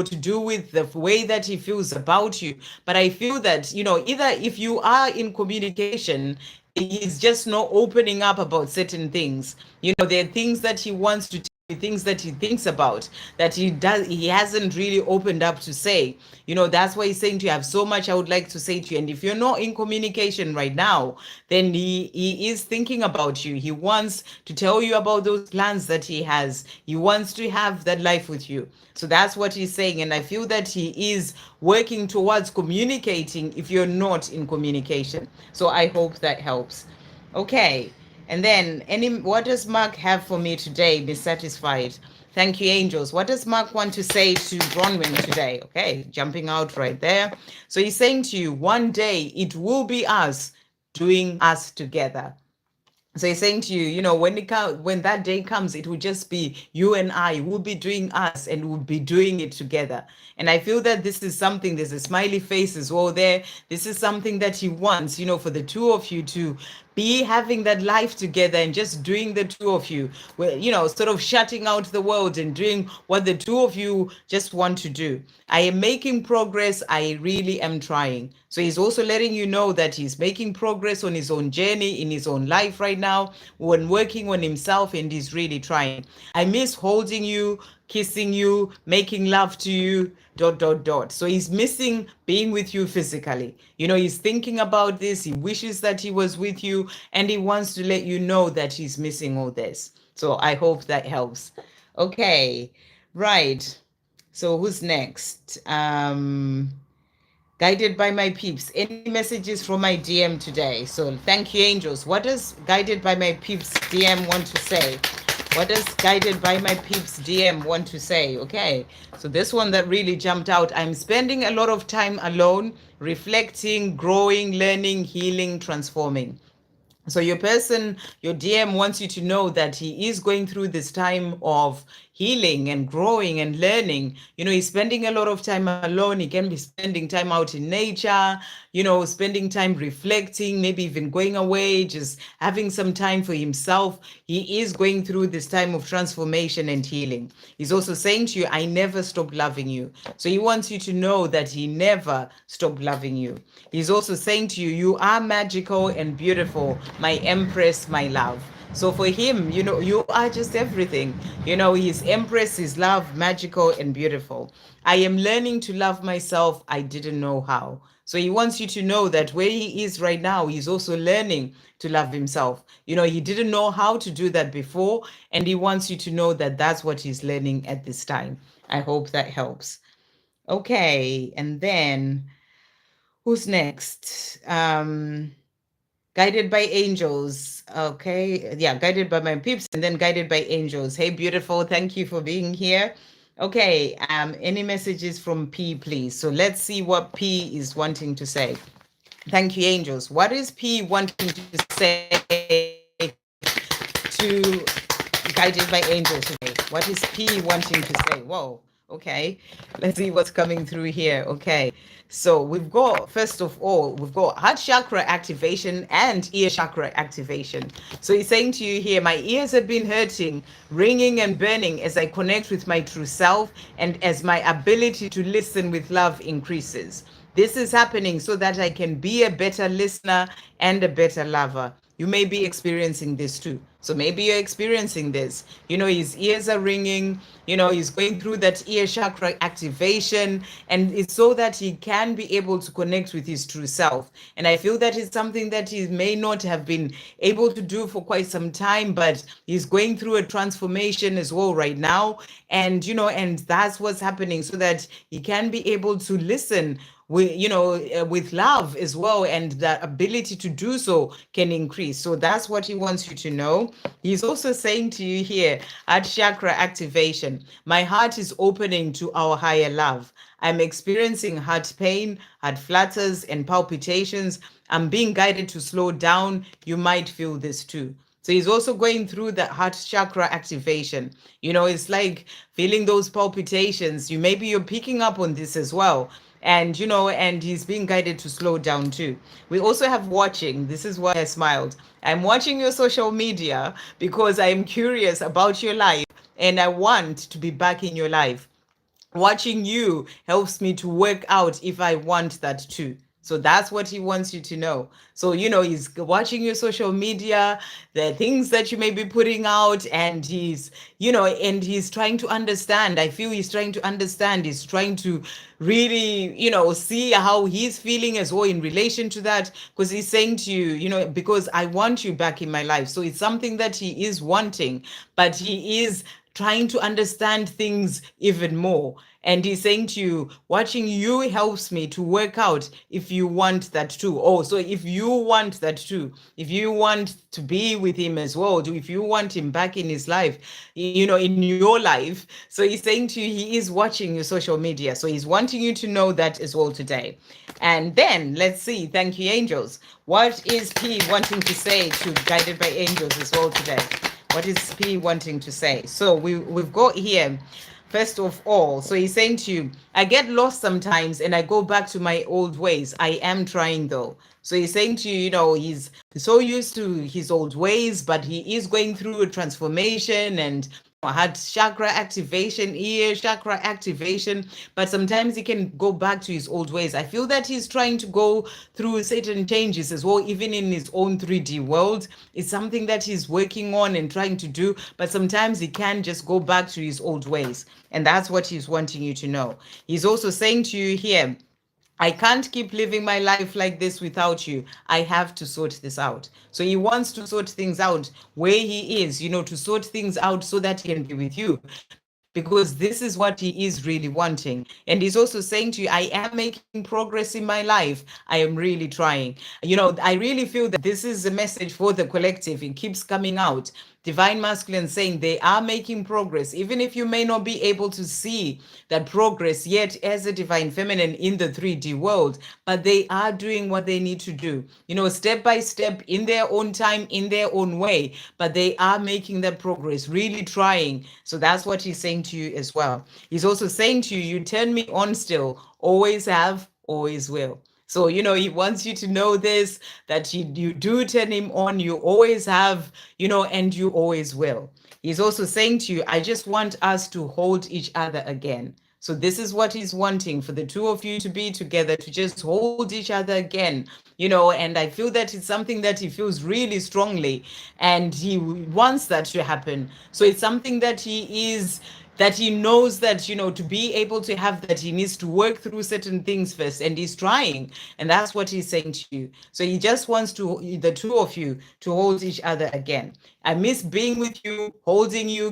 to do with the way that he feels about you. But I feel that, either if you are in communication, he's just not opening up about certain things. There are things that he wants to things that he thinks about that he hasn't really opened up to say. That's why he's saying to you, I have so much I would like to say to you. And if you're not in communication right now, then he is thinking about you. He wants to tell you about those plans that he has. He wants to have that life with you. So that's what he's saying, and I feel that he is working towards communicating if you're not in communication. So I hope that helps. Okay. And then, what does Mark have for me today? Be satisfied. Thank you, angels. What does Mark want to say to Bronwyn today? Okay, jumping out right there. So he's saying to you, one day it will be us doing us together. So he's saying to you, when that day comes, it will just be you and I. We'll be doing us, and we'll be doing it together. And I feel that this is something, there's a smiley face as well there. This is something that he wants, for the two of you to be having that life together and just doing the two of you, sort of shutting out the world and doing what the two of you just want to do. I am making progress. I really am trying. So he's also letting you know that he's making progress on his own journey in his own life right now, when working on himself, and he's really trying. I miss holding you, kissing you, making love to you, ... So he's missing being with you physically. He's thinking about this. He wishes that he was with you, and he wants to let you know that he's missing all this. So I hope that helps. Okay, right. So who's next? Guided by my peeps. Any messages from my DM today? So thank you, angels. What does Guided by my peeps DM want to say? What does Guided by my peeps DM want to say? Okay, so this one that really jumped out. I'm spending a lot of time alone, reflecting, growing, learning, healing, transforming. So your person, your DM wants you to know that he is going through this time of, healing and growing and learning. He's spending a lot of time alone. He can be spending time out in nature, spending time reflecting, maybe even going away, just having some time for himself. He is going through this time of transformation and healing. He's also saying to you, I never stopped loving you. So he wants you to know that he never stopped loving you. He's also saying to you, you are magical and beautiful, my empress, my love. So for him, you are just everything. His empress is love, magical and beautiful. I am learning to love myself. I didn't know how. So he wants you to know that where he is right now, he's also learning to love himself. He didn't know how to do that before, and he wants you to know that that's what he's learning at this time. I hope that helps. Okay, and then who's next? Guided by angels. Okay. Yeah, guided by my peeps and then guided by angels. Hey, beautiful. Thank you for being here. Okay. Any messages from P, please? So let's see what P is wanting to say. Thank you, angels. What is P wanting to say to guided by angels today? What is P wanting to say? Whoa. Okay. Let's see what's coming through here. Okay. So we've got, first of all, we've got heart chakra activation and ear chakra activation. So he's saying to you here, my ears have been hurting, ringing and burning as I connect with my true self and as my ability to listen with love increases. This is happening so that I can be a better listener and a better lover. You may be experiencing this too. So maybe you're experiencing this. His ears are ringing, he's going through that ear chakra activation, and it's so that he can be able to connect with his true self. And I feel that it's something that he may not have been able to do for quite some time, but he's going through a transformation as well right now. And, and that's what's happening so that he can be able to listen with love as well, and that ability to do so can increase. So that's what he wants you to know. He's also saying to you here, heart chakra activation. My heart is opening to our higher love. I'm experiencing heart pain, heart flutters and palpitations. I'm being guided to slow down. You might feel this too. So he's also going through the heart chakra activation. It's like feeling those palpitations. Maybe you're picking up on this as well. And and he's being guided to slow down too. We also have watching. This is why I smiled. I'm watching your social media because I'm curious about your life and I want to be back in your life. Watching you helps me to work out if I want that too. So that's what he wants you to know. So, he's watching your social media, the things that you may be putting out, and and he's trying to understand. I feel he's trying to understand. He's trying to really, see how he's feeling as well in relation to that, because he's saying to you, because I want you back in my life. So it's something that he is wanting, but he is trying to understand things even more. And he's saying to you, watching you helps me to work out if you want that too. Oh, so if you want that too, if you want to be with him as well, if you want him back in his life, in your life. So he's saying to you, he is watching your social media. So he's wanting you to know that as well today. And then let's see. Thank you, angels. What is P wanting to say to Guided by Angels as well today? What is P wanting to say? So we've got here, first of all, so he's saying to you, I get lost sometimes and I go back to my old ways. I am trying though. So he's saying to you, he's so used to his old ways, but he is going through a transformation and heart chakra activation, ear chakra activation, but sometimes he can go back to his old ways. I feel that he's trying to go through certain changes as well, even in his own 3D world. It's something that he's working on and trying to do, but sometimes he can just go back to his old ways. And that's what he's wanting you to know. He's also saying to you here, I can't keep living my life like this without you. I have to sort this out. So he wants to sort things out where he is, to sort things out so that he can be with you, because this is what he is really wanting. And he's also saying to you, I am making progress in my life. I am really trying. I really feel that this is a message for the collective. It keeps coming out divine masculine saying they are making progress, even if you may not be able to see that progress yet as a divine feminine in the 3D world, but they are doing what they need to do, step by step, in their own time, in their own way, but they are making that progress, really trying. So that's what he's saying to you as well. He's also saying to you, you turn me on still, always have, always will. So, he wants you to know this, that you do turn him on, you always have, and you always will. He's also saying to you, I just want us to hold each other again. So this is what he's wanting, for the two of you to be together, to just hold each other again, and I feel that it's something that he feels really strongly, and he wants that to happen. So it's something that he knows that, to be able to have that, he needs to work through certain things first, and he's trying, and that's what he's saying to you. So he just wants the two of you to hold each other again. I miss being with you, holding you,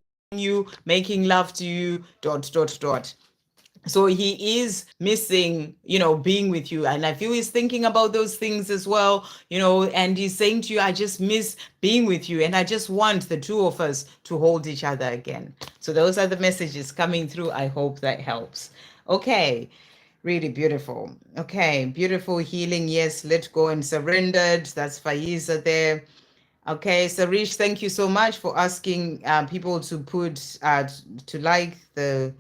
making love to you, ... So he is missing, being with you. And I feel he's thinking about those things as well, and he's saying to you, I just miss being with you. And I just want the two of us to hold each other again. So those are the messages coming through. I hope that helps. Okay. Really beautiful. Okay. Beautiful healing. Yes. Let go and surrendered. That's Faiza there. Okay. Sarish, thank you so much for asking people to put, to like the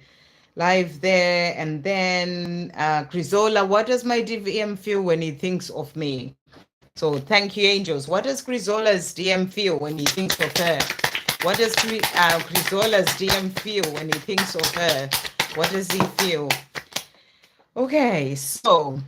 live there. And then Grisola, what does my DVM feel when he thinks of me? So thank you, angels. What does Grisola's DM feel when he thinks of her? What does Grisola's DM feel when he thinks of her? What does he feel? Okay, so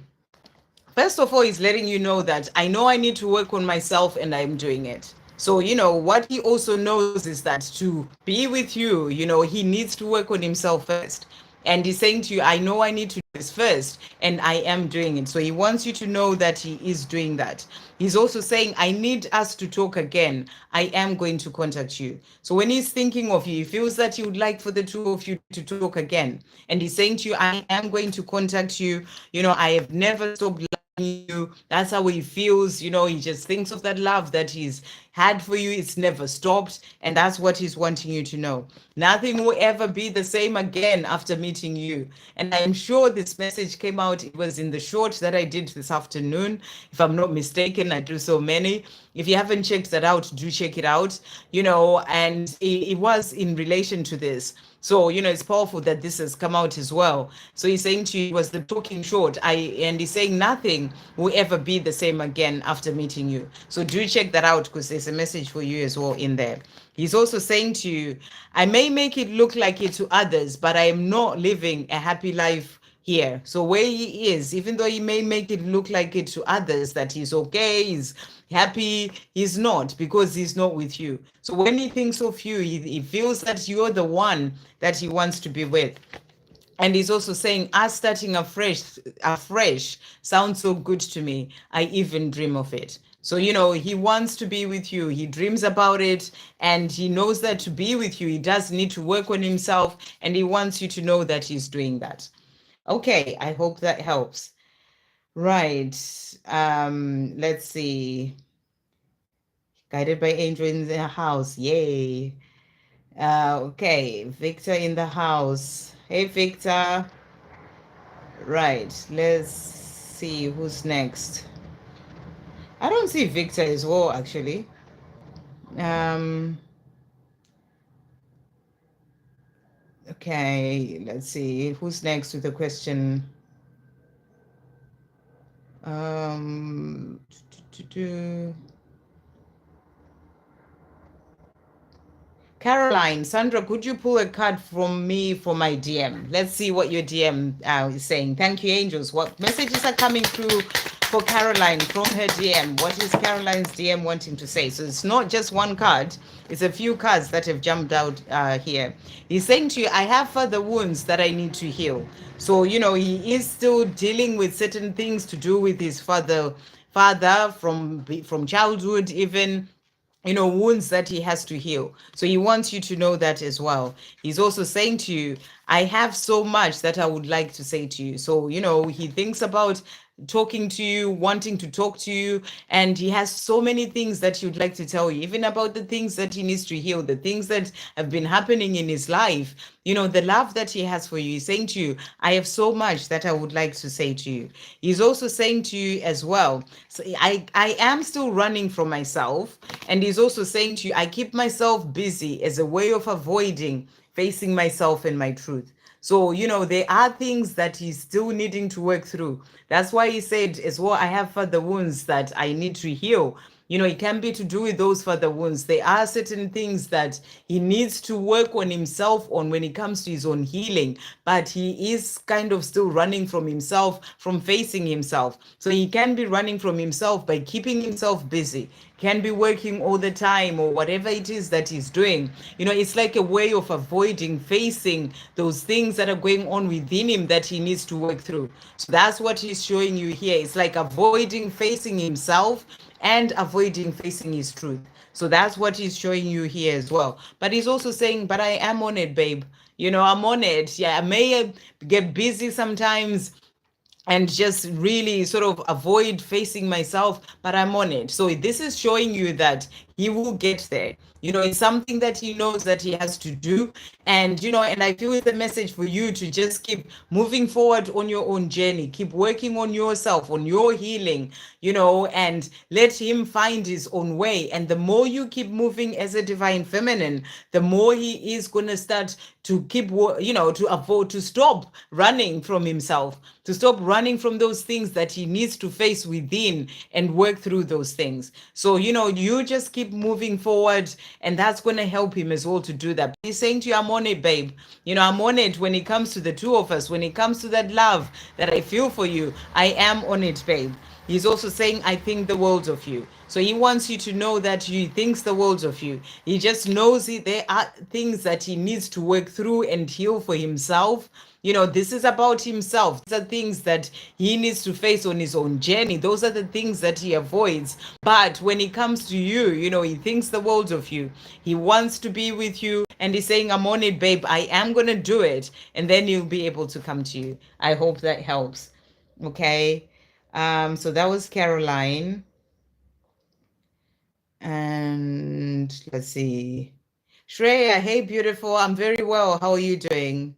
first of all, he's letting you know that I know I need to work on myself, and I'm doing it. So, what he also knows is that to be with you, he needs to work on himself first. And he's saying to you, I know I need to do this first, and I am doing it. So he wants you to know that he is doing that. He's also saying, I need us to talk again. I am going to contact you. So when he's thinking of you, he feels that he would like for the two of you to talk again. And he's saying to you, I am going to contact you. I have never stopped you. That's how he feels. He just thinks of that love that he's had for you. It's never stopped, and that's what he's wanting you to know. Nothing will ever be the same again after meeting you. And I'm sure this message came out, it was in the short that I did this afternoon, if I'm not mistaken. I do so many. If you haven't checked that out, do check it out. And it was in relation to this. So, it's powerful that this has come out as well. So he's saying to you, it was the talking short. And he's saying nothing will ever be the same again after meeting you. So do check that out, because there's a message for you as well in there. He's also saying to you, I may make it look like it to others, but I am not living a happy life here. So where he is, even though he may make it look like it to others that he's okay, he's happy, he's not, because he's not with you. So when he thinks of you, he feels that you're the one that he wants to be with. And he's also saying, us starting afresh sounds so good to me. I even dream of it. So, he wants to be with you. He dreams about it, and he knows that to be with you, he does need to work on himself, and he wants you to know that he's doing that. Okay, I hope that helps. Right. Let's see. Guided by angel in the house. Yay. Okay, Victor in the house. Hey, Victor. Right, let's see who's next. I don't see Victor as well, actually. Okay, let's see who's next with the question. Caroline, Sandra, could you pull a card from me for my DM? Let's see what your DM is saying. Thank you, angels. What messages are coming through for Caroline from her DM? What is Caroline's DM wanting to say? So it's not just one card. It's a few cards that have jumped out here. He's saying to you, I have further wounds that I need to heal. So, he is still dealing with certain things to do with his father from childhood, even wounds that he has to heal. So he wants you to know that as well. He's also saying to you, I have so much that I would like to say to you. So, he thinks about talking to you, wanting to talk to you, and he has so many things that he would like to tell you, even about the things that he needs to heal, the things that have been happening in his life. You know, the love that he has for you. He's saying to you, I have so much that I would like to say to you. He's also saying to you as well, so I am still running from myself. And he's also saying to you, I keep myself busy as a way of avoiding facing myself and my truth. So, you know, there are things that he's still needing to work through. That's why he said as well, I have further wounds that I need to heal. You know, it can be to do with those further wounds. There are certain things that he needs to work on himself on when it comes to his own healing, but he is kind of still running from himself, from facing himself. So he can be running from himself by keeping himself busy, can be working all the time or whatever it is that he's doing. You know, it's like a way of avoiding facing those things that are going on within him that he needs to work through. So that's what he's showing you here. It's like avoiding facing himself and avoiding facing his truth. So that's what he's showing you here as well. But he's also saying, but I am on it, babe. You know, I'm on it. Yeah, I may get busy sometimes and just really sort of avoid facing myself, but I'm on it. So this is showing you that he will get there. You know, it's something that he knows that he has to do. And, you know, and I feel it's a message for you to just keep moving forward on your own journey, keep working on yourself, on your healing, you know, and let him find his own way. And the more you keep moving as a divine feminine, the more he is going to start to keep, you know, to avoid, to stop running from himself, to stop running from those things that he needs to face within and work through those things. So, you know, you just keep moving forward, and that's going to help him as well to do that. He's saying to you, I'm on it, babe. You know, I'm on it when it comes to the two of us, when it comes to that love that I feel for you. I am on it, babe. He's also saying, I think the world of you. So he wants you to know that he thinks the world of you. He just knows there are things that he needs to work through and heal for himself. You know, this is about himself. These are things that he needs to face on his own journey. Those are the things that he avoids. But when it comes to you, you know, he thinks the world of you. He wants to be with you. And he's saying, I'm on it, babe. I am going to do it. And then he'll be able to come to you. I hope that helps. Okay. So that was Caroline. And let's see. Shreya, hey, beautiful. I'm very well. How are you doing?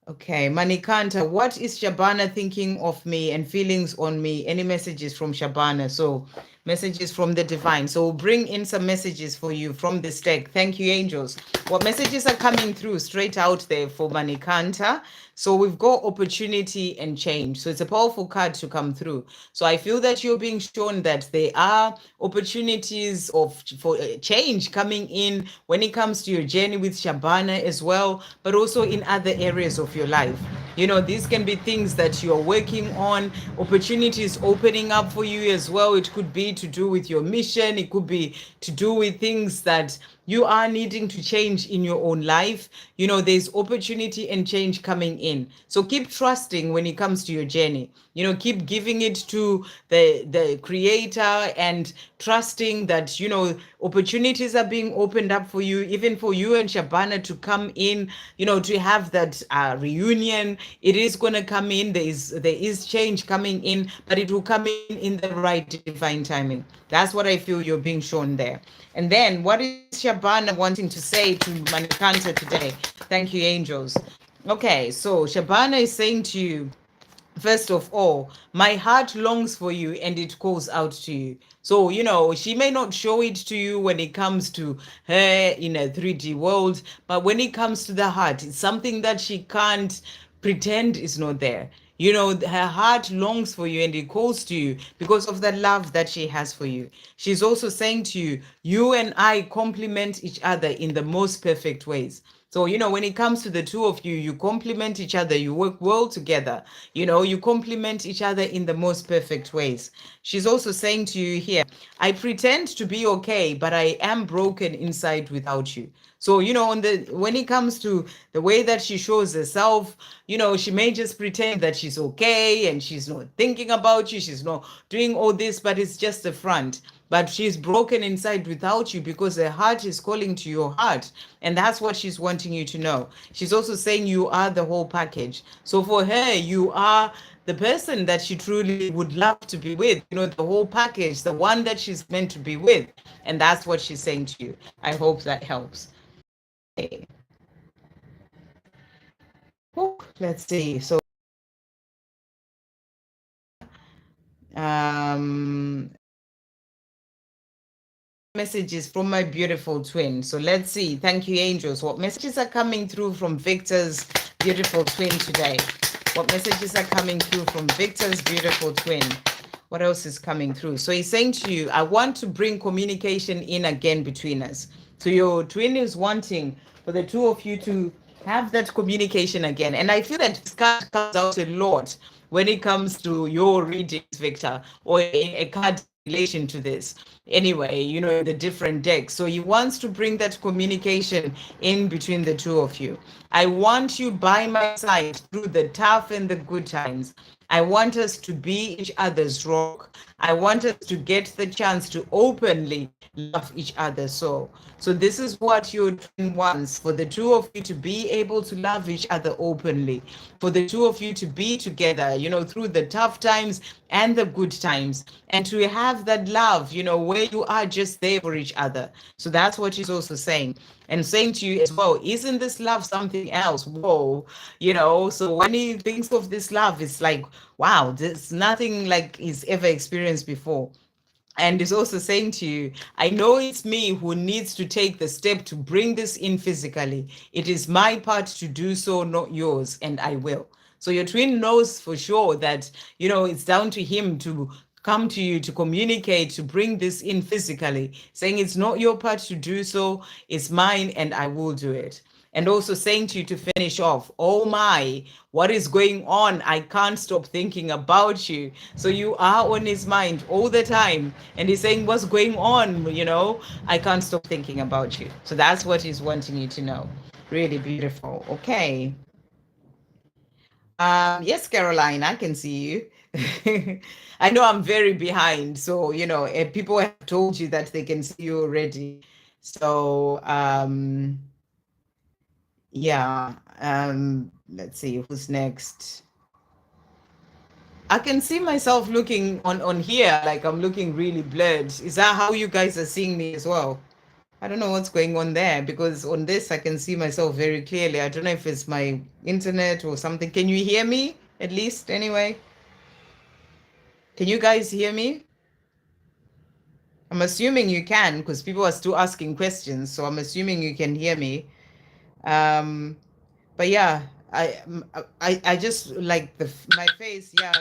Okay, Manikanta, what is Shabana thinking of me and feelings on me? Any messages from Shabana? So messages from the divine. So we'll bring in some messages for you from this deck. Thank you, angels. What messages are coming through straight out there for Manikanta? So we've got opportunity and change. So it's a powerful card to come through. So I feel that you're being shown that there are opportunities for change coming in when it comes to your journey with Shabana as well, but also in other areas of your life. You know, these can be things that you're working on, opportunities opening up for you as well. It could be to do with your mission. It could be to do with things that you are needing to change in your own life. You know, there's opportunity and change coming in. So keep trusting when it comes to your journey. You know, keep giving it to the creator and trusting that, you know, opportunities are being opened up for you, even for you and Shabana to come in, you know, to have that reunion. It is going to come in. There is change coming in, but it will come in the right divine timing. That's what I feel you're being shown there. And then what is Shabana wanting to say to Manikanta today? Thank you, angels. Okay, so Shabana is saying to you, first of all, my heart longs for you and it calls out to you. So, you know, she may not show it to you when it comes to her in a 3D world, but when it comes to the heart, it's something that she can't pretend is not there. You know, her heart longs for you and it calls to you because of the love that she has for you. She's also saying to you, you and I complement each other in the most perfect ways. So, you know, when it comes to the two of you, you complement each other, you work well together, you know, you complement each other in the most perfect ways. She's also saying to you here, I pretend to be okay, but I am broken inside without you. So, you know, when it comes to the way that she shows herself, you know, she may just pretend that she's okay and she's not thinking about you, she's not doing all this, but it's just a front. But she's broken inside without you because her heart is calling to your heart. And that's what she's wanting you to know. She's also saying you are the whole package. So for her, you are the person that she truly would love to be with, the whole package, the one that she's meant to be with. And that's what she's saying to you. I hope that helps. Okay. Let's see. So, messages from my beautiful twin. So let's see. Thank you, angels. What messages are coming through from Victor's beautiful twin today? What messages are coming through from Victor's beautiful twin? What else is coming through? So he's saying to you, I want to bring communication in again between us. So your twin is wanting for the two of you to have that communication again. And I feel that this card comes out a lot when it comes to your readings, Victor, or a card in relation to this. Anyway, the different decks. So he wants to bring that communication in between the two of you. I want you by my side through the tough and the good times. I want us to be each other's rock. I want us to get the chance to openly love each other. So this is what your twin wants, for the two of you to be able to love each other openly, for the two of you to be together, through the tough times and the good times, and to have that love, where you are just there for each other. So that's what she's also saying. And saying to you as well, isn't this love something else? Whoa, so when he thinks of this love, it's like, wow, there's nothing like he's ever experienced before. And is also saying to you, I know it's me who needs to take the step to bring this in physically. It is my part to do so, not yours, and I will. So your twin knows for sure that, it's down to him to come to you, to communicate, to bring this in physically, saying it's not your part to do so, it's mine, and I will do it. And also saying to you to finish off, oh my, what is going on? I can't stop thinking about you. So you are on his mind all the time. And he's saying, what's going on? I can't stop thinking about you. So that's what he's wanting you to know. Really beautiful. Okay. Yes, Caroline, I can see you. I know I'm very behind. So, people have told you that they can see you already. So, yeah, let's see who's next. I can see myself looking on here, like I'm looking really blurred. Is that how you guys are seeing me as well? I don't know what's going on there, because on this I can see myself very clearly. I don't know if it's my internet or something. Can you hear me at least anyway? Can you guys hear me? I'm assuming you can, because people are still asking questions, so I'm assuming you can hear me. But yeah, I just like my face. Yeah,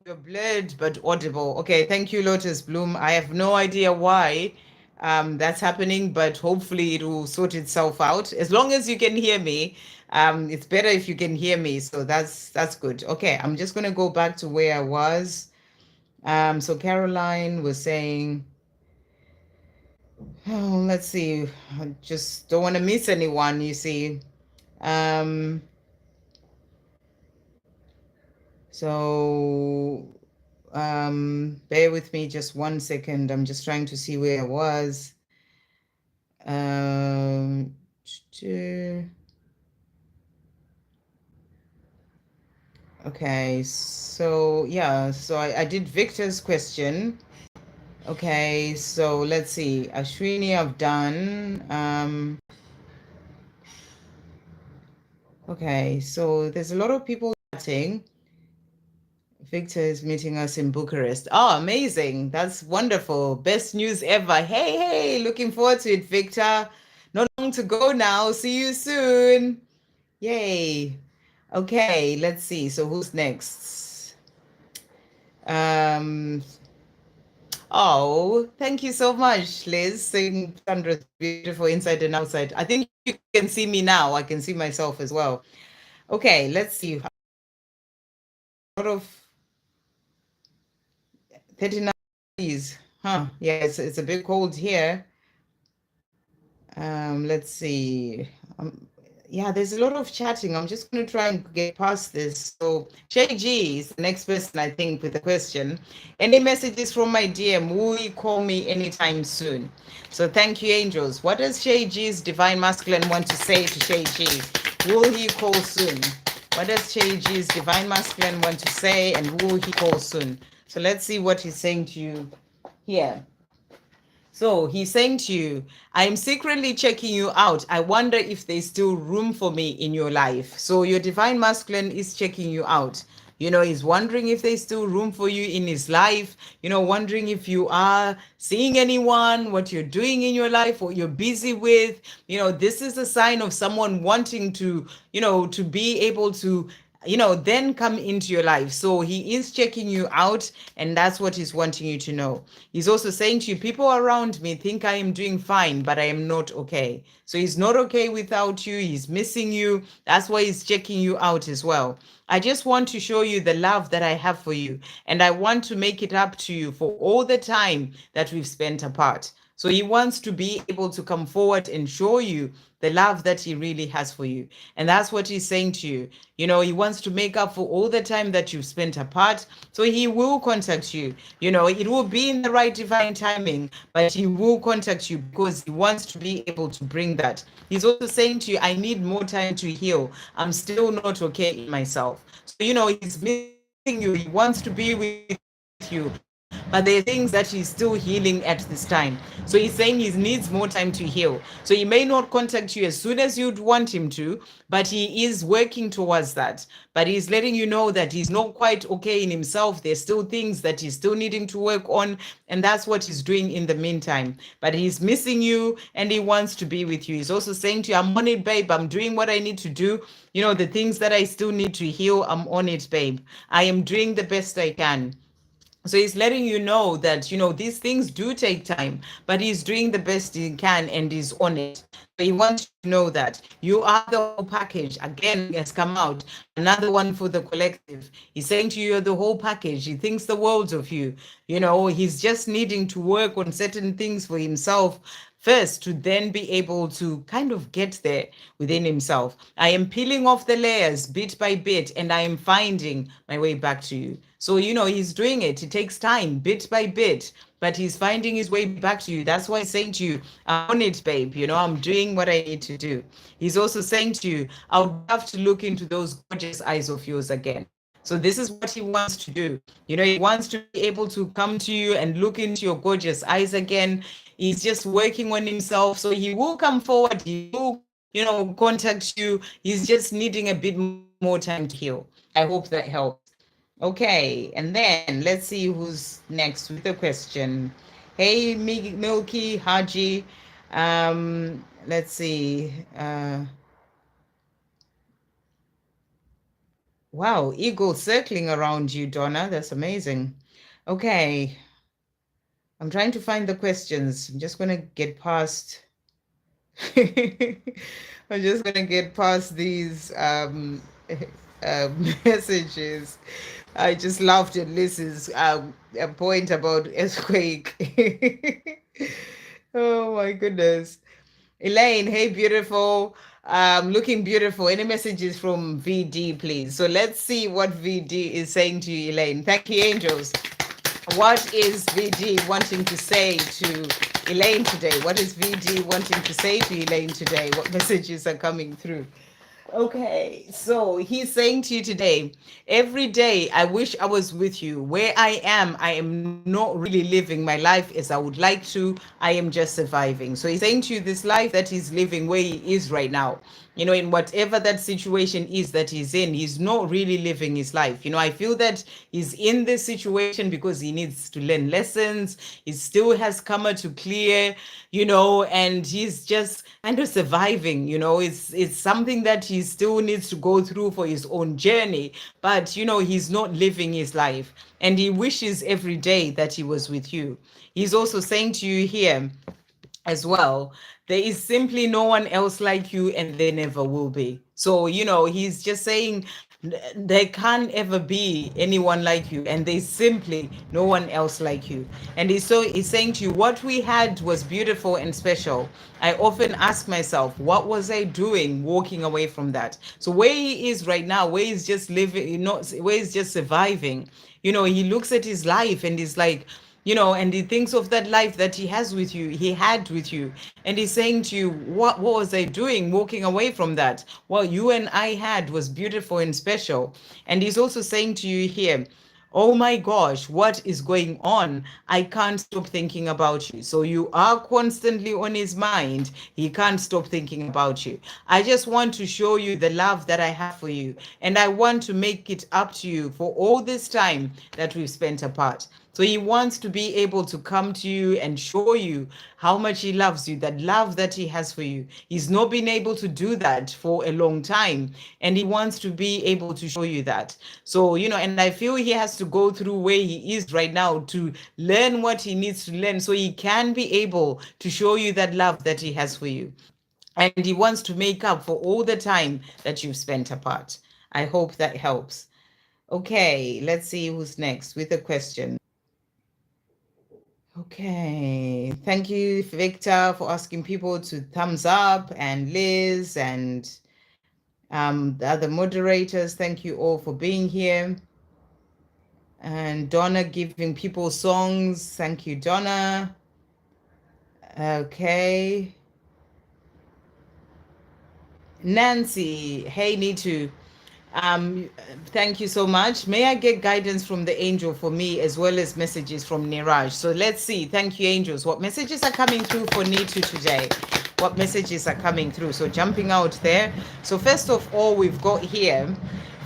you're blurred but audible. Okay, thank you, Lotus Bloom. I have no idea why that's happening, but hopefully it will sort itself out. As long as you can hear me, it's better if you can hear me. So that's good. Okay, I'm just gonna go back to where I was. So Caroline was saying, oh, let's see. I just don't want to miss anyone, you see. So bear with me just 1 second. I'm just trying to see where I was. Okay, so yeah, so I did Victor's question. Okay, so let's see. Ashwini, I've done. Okay, so there's a lot of people chatting. Victor is meeting us in Bucharest. Oh, amazing. That's wonderful. Best news ever. Hey, looking forward to it, Victor. Not long to go now. See you soon. Yay. Okay, let's see. So who's next? Oh, thank you so much, Liz. Saying Sandra's beautiful inside and outside. I think you can see me now. I can see myself as well. Okay, let's see. A lot of 39 degrees. Huh. Yeah, it's a bit cold here. Let's see. Yeah, there's a lot of chatting. I'm just going to try and get past this. So, Shay G is the next person, I think, with the question. Any messages from my DM? Will you call me anytime soon? So, thank you, angels. What does Shay G's divine masculine want to say to Shay G? Will he call soon? What does Change's divine masculine want to say, and who will he call soon? So let's see what he's saying to you here. So he's saying to you, I'm secretly checking you out. I wonder if there's still room for me in your life. So your divine masculine is checking you out. He's wondering if there's still room for you in his life, wondering if you are seeing anyone, what you're doing in your life, what you're busy with. This is a sign of someone wanting to, to be able to then come into your life. So he is checking you out, and that's what he's wanting you to know. He's also saying to you, people around me think I am doing fine, but I am not okay. So he's not okay without you. He's missing you. That's why he's checking you out as well. I just want to show you the love that I have for you, and I want to make it up to you for all the time that we've spent apart. So he wants to be able to come forward and show you the love that he really has for you. And that's what he's saying to you. He wants to make up for all the time that you've spent apart. So he will contact you. It will be in the right divine timing, but he will contact you because he wants to be able to bring that. He's also saying to you, I need more time to heal. I'm still not okay in myself. So, he's missing you. He wants to be with you, but there are things that he's still healing at this time. So he's saying he needs more time to heal. So he may not contact you as soon as you'd want him to, but he is working towards that. But he's letting you know that he's not quite okay in himself. There's still things that he's still needing to work on, and that's what he's doing in the meantime. But he's missing you, and he wants to be with you. He's also saying to you, I'm on it, babe. I'm doing what I need to do. The things that I still need to heal, I'm on it, babe. I am doing the best I can. So he's letting you know that, these things do take time, but he's doing the best he can and he's on it. So he wants you to know that you are the whole package. Again, has come out. Another one for the collective. He's saying to you, you're the whole package. He thinks the world of you. He's just needing to work on certain things for himself first to then be able to kind of get there within himself. I am peeling off the layers bit by bit, and I am finding my way back to you. So, he's doing it. It takes time, bit by bit, but he's finding his way back to you. That's why he's saying to you, I'm on it, babe. I'm doing what I need to do. He's also saying to you, I would love to look into those gorgeous eyes of yours again. So this is what he wants to do. He wants to be able to come to you and look into your gorgeous eyes again. He's just working on himself. So he will come forward. He will, contact you. He's just needing a bit more time to heal. I hope that helps. Okay, and then let's see who's next with the question. Hey, Milky Haji. Let's see. Wow, eagle circling around you, Donna. That's amazing. Okay. I'm trying to find the questions. I'm just going to get past. I'm just going to get past these messages. I just laughed at Liz's a point about earthquake. Oh my goodness. Elaine, hey, beautiful. Looking beautiful. Any messages from VD, please? So let's see what VD is saying to you, Elaine. Thank you, angels. What is VD wanting to say to Elaine today? What is VD wanting to say to Elaine today? What messages are coming through? Okay, so he's saying to you today, every day I wish I was with you. Where I am not really living my life as I would like to. I am just surviving. So he's saying to you, this life that he's living where he is right now, in whatever that situation is that he's in, he's not really living his life. I feel that he's in this situation because he needs to learn lessons. He still has karma to clear, and he's just kind of surviving. It's something that he still needs to go through for his own journey, but he's not living his life, and he wishes every day that he was with you. He's also saying to you here as well, there is simply no one else like you, and there never will be. So he's just saying there can't ever be anyone like you, and there's simply no one else like you. And he's saying to you, what we had was beautiful and special. I often ask myself, what was I doing walking away from that? So where he is right now, where he's just living, where he's just surviving, he looks at his life and he's like, and he thinks of that life that he had with you, and he's saying to you, what was I doing walking away from that? What you and I had was beautiful and special. And he's also saying to you here, oh my gosh, what is going on? I can't stop thinking about you. So you are constantly on his mind. He can't stop thinking about you. I just want to show you the love that I have for you. And I want to make it up to you for all this time that we've spent apart. So he wants to be able to come to you and show you how much he loves you, that love that he has for you. He's not been able to do that for a long time, and he wants to be able to show you that. So, and I feel he has to go through where he is right now to learn what he needs to learn so he can be able to show you that love that he has for you. And he wants to make up for all the time that you've spent apart. I hope that helps. Okay, let's see who's next with a question. Okay, thank you, Victor, for asking people to thumbs up, and Liz and the other moderators. Thank you all for being here. And Donna giving people songs. Thank you, Donna. Okay. Nancy, hey, Nitu. Thank you so much. May I get guidance from the angel for me as well as messages from Niraj? So let's see. Thank you, angels. What messages are coming through for Nitu today? What messages are coming through? So jumping out there. So first of all, we've got here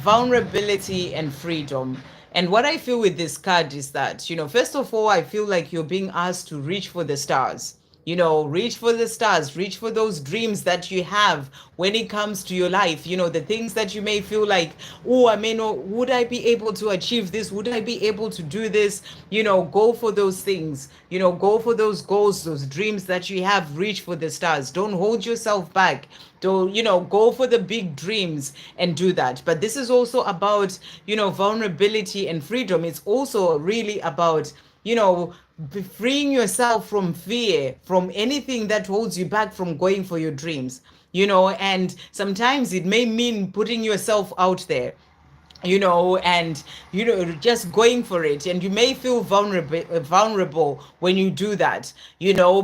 vulnerability and freedom. And what I feel with this card is that, first of all, I feel like you're being asked to reach for the stars. Reach for the stars, reach for those dreams that you have when it comes to your life. The things that you may feel like, oh, I may not, would I be able to achieve this? Would I be able to do this? Go for those things, go for those goals, those dreams that you have, reach for the stars. Don't hold yourself back. Don't, go for the big dreams and do that. But this is also about, vulnerability and freedom. It's also really about, freeing yourself from fear, from anything that holds you back from going for your dreams, and sometimes it may mean putting yourself out there, and just going for it, and you may feel vulnerable when you do that,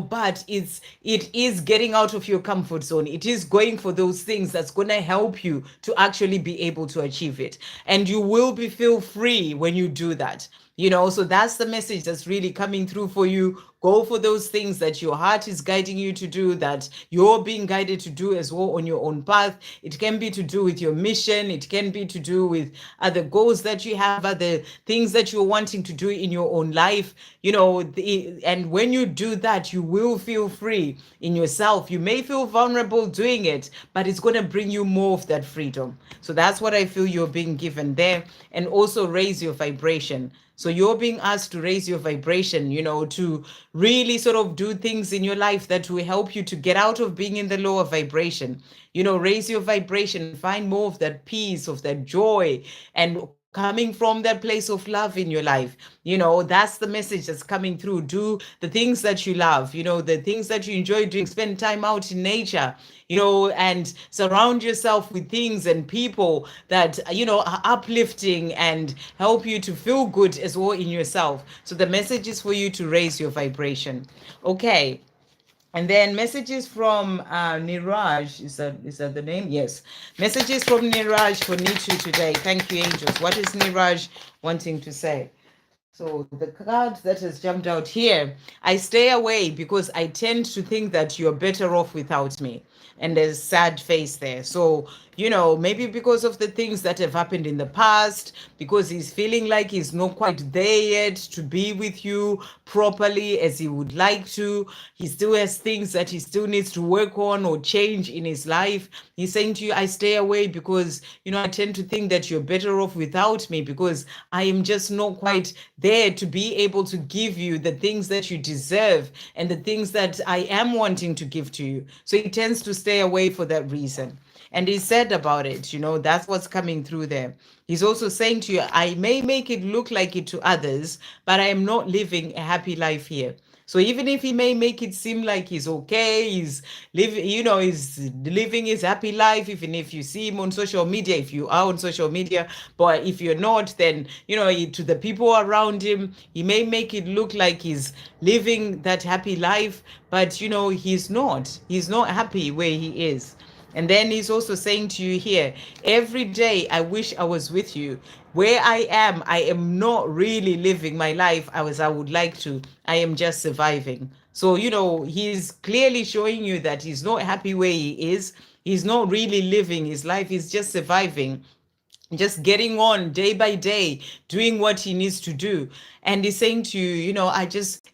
but it is getting out of your comfort zone. It is going for those things that's going to help you to actually be able to achieve it, and you will feel free when you do that. So that's the message that's really coming through for you. Go for those things that your heart is guiding you to do, that you're being guided to do as well on your own path. It can be to do with your mission. It can be to do with other goals that you have, other things that you're wanting to do in your own life, and when you do that, you will feel free in yourself. You may feel vulnerable doing it, but it's going to bring you more of that freedom. So that's what I feel you're being given there. And also raise your vibration. So you're being asked to raise your vibration, to really sort of do things in your life that will help you to get out of being in the lower vibration. Raise your vibration, find more of that peace, of that joy, and coming from that place of love in your life. That's the message that's coming through. Do the things that you love, the things that you enjoy doing. Spend time out in nature, and surround yourself with things and people that, are uplifting and help you to feel good as well in yourself. So the message is for you to raise your vibration. Okay. And then messages from Niraj, is that the name? Yes. Messages from Niraj for Nitu today. Thank you, angels. What is Niraj wanting to say? So the card that has jumped out here, I stay away because I tend to think that you're better off without me. And there's sad face there. So, maybe because of the things that have happened in the past, because he's feeling like he's not quite there yet to be with you properly as he would like to. He still has things that he still needs to work on or change in his life. He's saying to you, I stay away because, I tend to think that you're better off without me because I am just not quite there to be able to give you the things that you deserve and the things that I am wanting to give to you. So he tends to stay away for that reason. And he said about it, that's what's coming through there. He's also saying to you, I may make it look like it to others, but I am not living a happy life here. So even if he may make it seem like he's okay, he's living, he's living his happy life, even if you see him on social media, if you are on social media, but if you're not, then, to the people around him, he may make it look like he's living that happy life, but, he's not. He's not happy where he is. And then he's also saying to you here, every day I wish I was with you. Where I am not really living my life as I would like to. I am just surviving. So, he's clearly showing you that he's not happy where he is. He's not really living his life. He's just surviving, just getting on day by day, doing what he needs to do. And he's saying to you,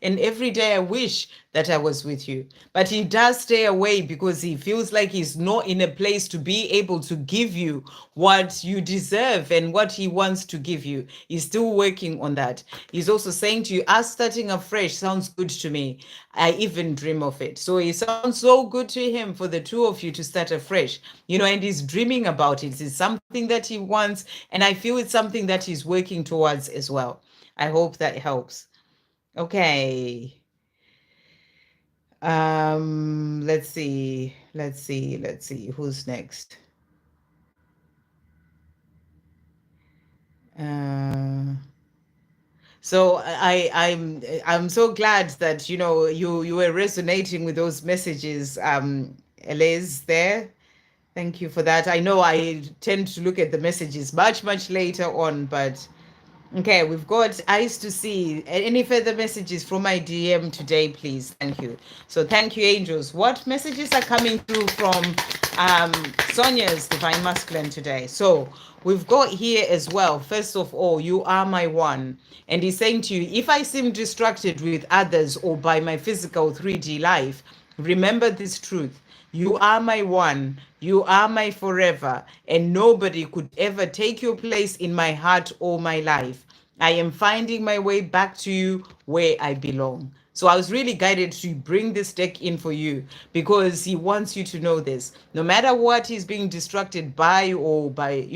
and every day I wish that I was with you. But he does stay away because he feels like he's not in a place to be able to give you what you deserve and what he wants to give you. He's still working on that. He's also saying to you, us starting afresh sounds good to me. I even dream of it. So it sounds so good to him for the two of you to start afresh, and he's dreaming about it. It's something that he wants. And I feel it's something that he's working towards as well. I hope that helps. Okay. Let's see. Who's next? So I'm so glad that you were resonating with those messages, Eliz there. Thank you for that. I know I tend to look at the messages much later on, but okay, we've got eyes to see. Any further messages from my DM today, please? Thank you. So thank you, angels. What messages are coming through from Sonia's Divine Masculine today? So we've got here as well, first of all, you are my one. And he's saying to you, if I seem distracted with others or by my physical 3D life, remember this truth. You are my one, you are my forever, and nobody could ever take your place in my heart or my life. I am finding my way back to you where I belong. So I was really guided to bring this deck in for you because he wants you to know this. No matter what he's being distracted by or by,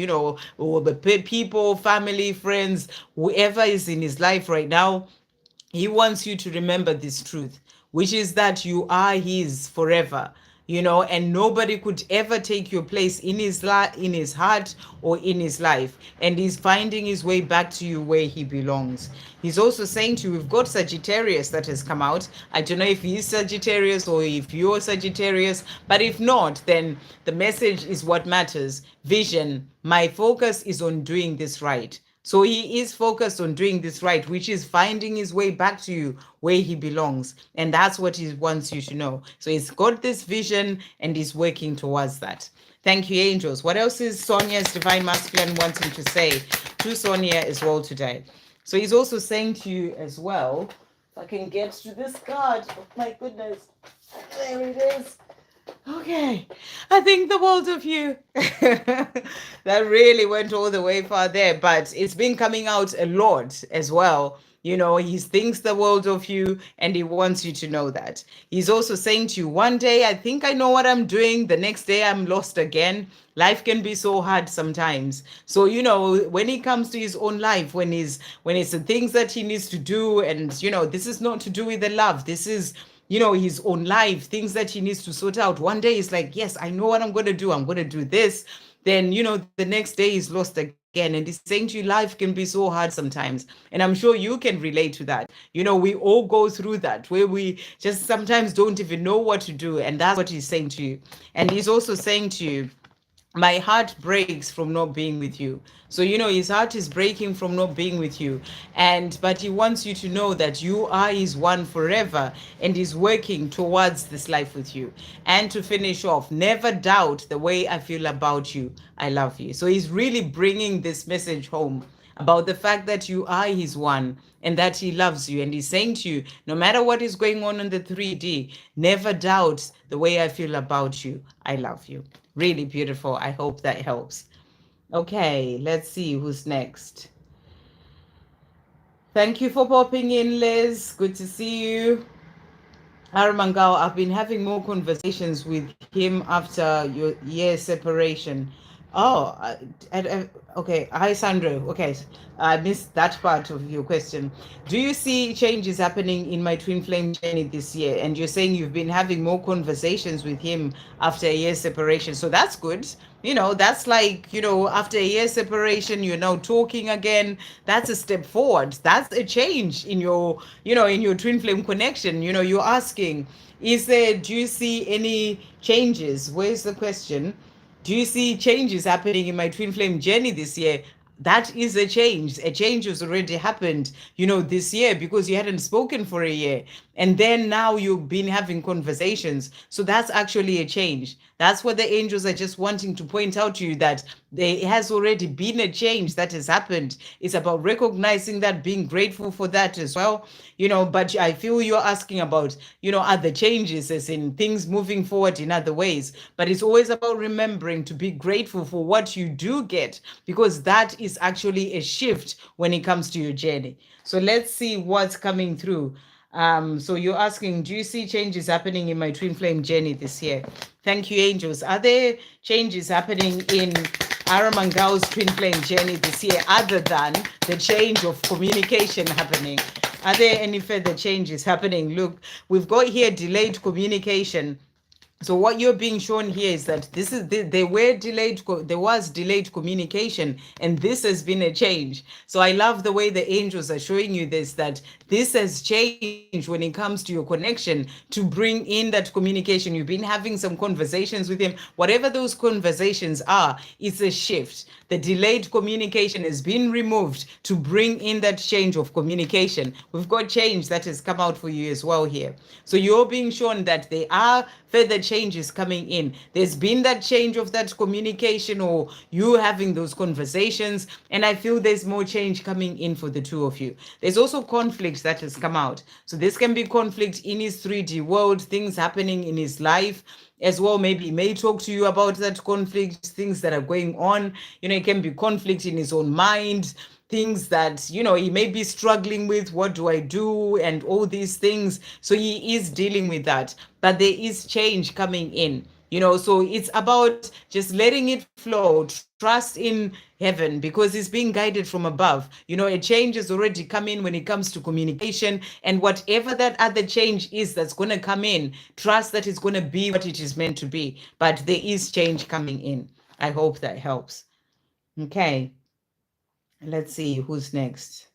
or the people, family, friends, whoever is in his life right now, he wants you to remember this truth, which is that you are his forever, and nobody could ever take your place in his in his heart or in his life. And he's finding his way back to you where he belongs. He's also saying to you, we've got Sagittarius that has come out. I don't know if he's Sagittarius or if you're Sagittarius, but if not, then the message is what matters. Vision. My focus is on doing this right. So he is focused on doing this right, which is finding his way back to you where he belongs. And that's what he wants you to know. So he's got this vision and he's working towards that. Thank you, angels. What else is Sonia's Divine Masculine wanting to say to Sonia as well today? So he's also saying to you as well, if I can get to this card, oh my goodness, there it is. Okay, I think the world of you. That really went all the way far there, but it's been coming out a lot as well. He thinks the world of you and he wants you to know that. He's also saying to you, one day I think I know what I'm doing, the next day I'm lost again. Life can be so hard sometimes. So, when he comes to his own life, when it's the things that he needs to do, and, this is not to do with the love. This is his own life, things that he needs to sort out. One day he's like, yes, I know what I'm going to do. I'm going to do this. Then, the next day he's lost again. And he's saying to you, life can be so hard sometimes. And I'm sure you can relate to that. We all go through that where we just sometimes don't even know what to do. And that's what he's saying to you. And he's also saying to you, my heart breaks from not being with you. So, his heart is breaking from not being with you. But he wants you to know that you are his one forever and he's working towards this life with you. And to finish off, never doubt the way I feel about you. I love you. So he's really bringing this message home about the fact that you are his one and that he loves you. And he's saying to you, no matter what is going on in the 3D, never doubt the way I feel about you. I love you. Really beautiful. I hope that helps. Okay, let's see who's next. Thank you for popping in, Liz. Good to see you. Aramangao, I've been having more conversations with him after your year separation. Oh, okay. Hi, Sandra. Okay, I missed that part of your question. Do you see changes happening in my twin flame journey this year? And you're saying you've been having more conversations with him after a year's separation. So that's good. That's like, after a year's separation, you're now talking again. That's a step forward. That's a change in your twin flame connection. You're asking, do you see any changes? Where's the question? Do you see changes happening in my twin flame journey this year? That is a change. A change has already happened, this year because you hadn't spoken for a year. And then now you've been having conversations. So that's actually a change. That's what the angels are just wanting to point out to you, that there has already been a change that has happened. It's about recognizing that, being grateful for that as well. But I feel you're asking about, other changes, as in things moving forward in other ways. But it's always about remembering to be grateful for what you do get, because that is actually a shift when it comes to your journey. So let's see what's coming through. So you're asking, do you see changes happening in my twin flame journey this year? Thank you, angels. Are there changes happening in Aramangao's twin flame journey this year, other than the change of communication happening? Are there any further changes happening? Look, we've got here delayed communication. So what you're being shown here is that there was delayed communication, and this has been a change. So I love the way the angels are showing you this, that this has changed when it comes to your connection, to bring in that communication. You've been having some conversations with him. Whatever those conversations are, it's a shift. The delayed communication has been removed to bring in that change of communication. We've got change that has come out for you as well here. So you're being shown that there are further changes coming in. There's been that change of that communication, or you having those conversations, and I feel there's more change coming in for the two of you. There's also conflict that has come out. So this can be conflict in his 3D world, things happening in his life as well. Maybe he may talk to you about that conflict, things that are going on. It can be conflict in his own mind, things that he may be struggling with. What do I do? And all these things. So he is dealing with that, but there is change coming in. So it's about just letting it flow. Trust in heaven, because it's being guided from above. A change has already come in when it comes to communication, and whatever that other change is that's going to come in, trust that it's going to be what it is meant to be. But there is change coming in. I hope that helps. Okay. Let's see who's next.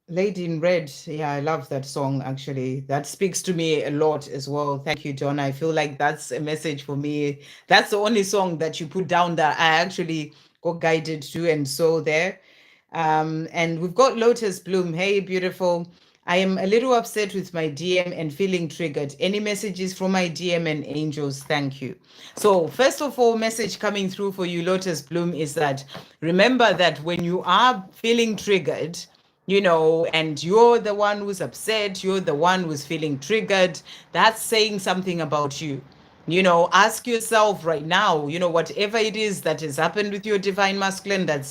Lady in Red. Yeah, I love that song, actually. That speaks to me a lot as well. Thank you, Donna. I feel like that's a message for me. That's the only song that you put down that I actually got guided to and saw there. And we've got Lotus Bloom. Hey, beautiful. I am a little upset with my DM and feeling triggered. Any messages from my DM and angels? Thank you. So first of all, message coming through for you, Lotus Bloom, is that remember that when you are feeling triggered, and you're the one who's upset, you're the one who's feeling triggered, that's saying something about you. Ask yourself right now, whatever it is that has happened with your divine masculine that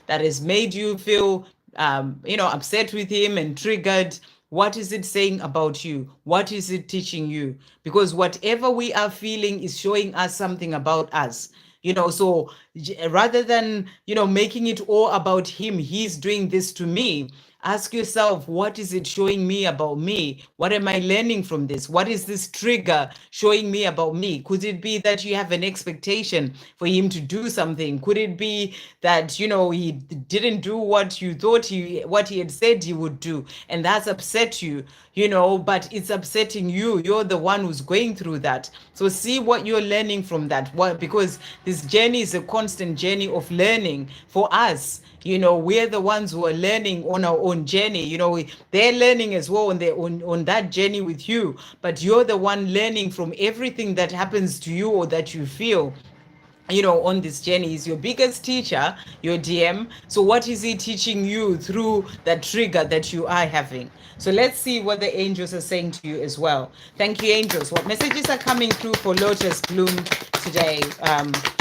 has made you feel, upset with him and triggered. What is it saying about you? What is it teaching you? Because whatever we are feeling is showing us something about us. So rather than, making it all about him, he's doing this to me. Ask yourself, what is it showing me about me? What am I learning from this? What is this trigger showing me about me? Could it be that you have an expectation for him to do something? Could it be that, he didn't do what you thought what he had said he would do, and that's upset you, but it's upsetting you. You're the one who's going through that. So see what you're learning from that. Because this journey is a constant journey of learning for us. We're the ones who are learning on our own journey. They're learning as well on that journey with you, but you're the one learning from everything that happens to you or that you feel on this journey. Is your biggest teacher, your DM. So what is he teaching you through that trigger that you are having? So let's see what the angels are saying to you as well. Thank you, angels. What messages are coming through for Lotus Bloom today?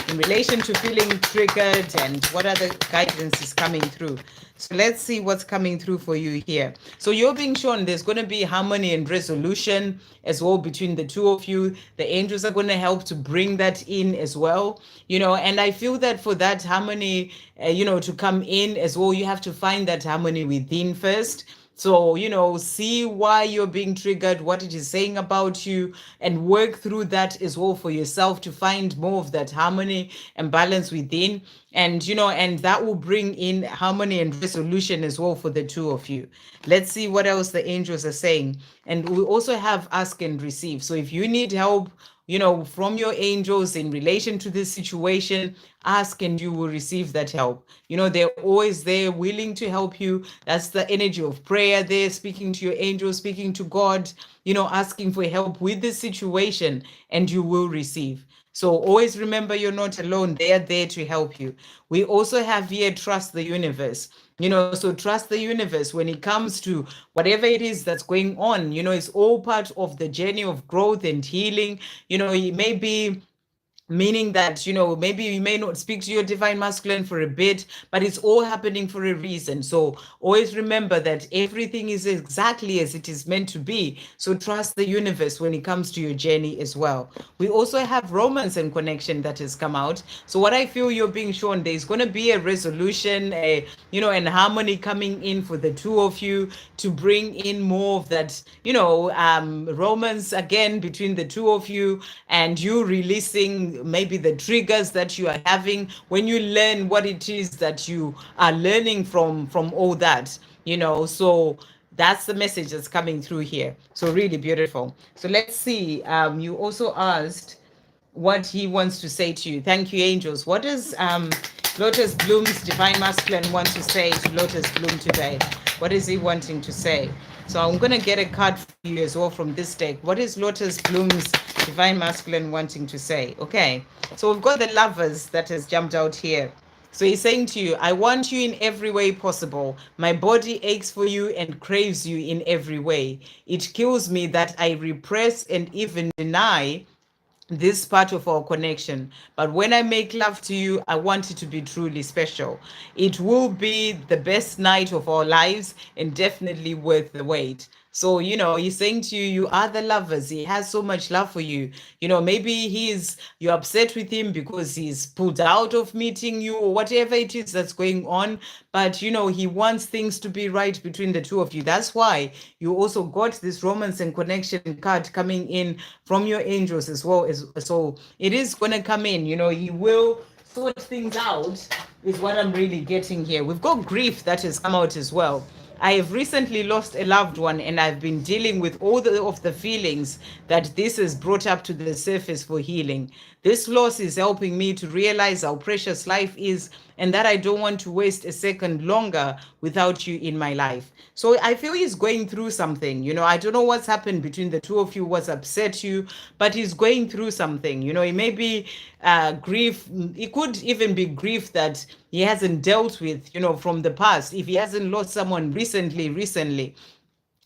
in relation to feeling triggered and what other guidance is coming through. So let's see what's coming through for you here. So you're being shown there's going to be harmony and resolution as well between the two of you. The angels are going to help to bring that in as well, and I feel that for that harmony, to come in as well, you have to find that harmony within first. So, see why you're being triggered, what it is saying about you, and work through that as well for yourself to find more of that harmony and balance within. And that will bring in harmony and resolution as well for the two of you. Let's see what else the angels are saying. And we also have ask and receive. So if you need help, from your angels in relation to this situation, ask and you will receive that help. They're always there, willing to help you. That's the energy of prayer there, speaking to your angels, speaking to God, asking for help with this situation, and you will receive. So always remember you're not alone. They are there to help you. We also have here, trust the universe. So trust the universe when it comes to whatever it is that's going on. It's all part of the journey of growth and healing. It may be meaning that maybe you may not speak to your divine masculine for a bit, but it's all happening for a reason. So always remember that everything is exactly as it is meant to be. So trust the universe when it comes to your journey as well. We also have romance and connection that has come out. So what I feel you're being shown, there's going to be a resolution, and harmony coming in for the two of you to bring in more of that romance again between the two of you, and you releasing maybe the triggers that you are having when you learn what it is that you are learning from all that. So that's the message that's coming through here. So really beautiful. So let's see. You also asked what he wants to say to you. Thank you, angels. What does Lotus Bloom's divine masculine want to say to Lotus Bloom today? What is he wanting to say? So I'm going to get a card for you as well from this deck. What is Lotus Bloom's divine masculine wanting to say? Okay, so we've got the lovers that has jumped out here. So he's saying to you, I want you in every way possible. My body aches for you and craves you in every way. It kills me that I repress and even deny this part of our connection. But when I make love to you, I want it to be truly special. It will be the best night of our lives and definitely worth the wait. So, he's saying to you, you are the lovers. He has so much love for you. Maybe you're upset with him because he's pulled out of meeting you or whatever it is that's going on. But, he wants things to be right between the two of you. That's why you also got this romance and connection card coming in from your angels as well. So it is going to come in, he will sort things out, is what I'm really getting here. We've got grief that has come out as well. I have recently lost a loved one, and I've been dealing with all of the feelings that this has brought up to the surface for healing. This loss is helping me to realize how precious life is, and that I don't want to waste a second longer without you in my life. So I feel he's going through something. I don't know what's happened between the two of you, what's upset you, but he's going through something. It may be grief. It could even be grief that he hasn't dealt with, from the past. If he hasn't lost someone recently,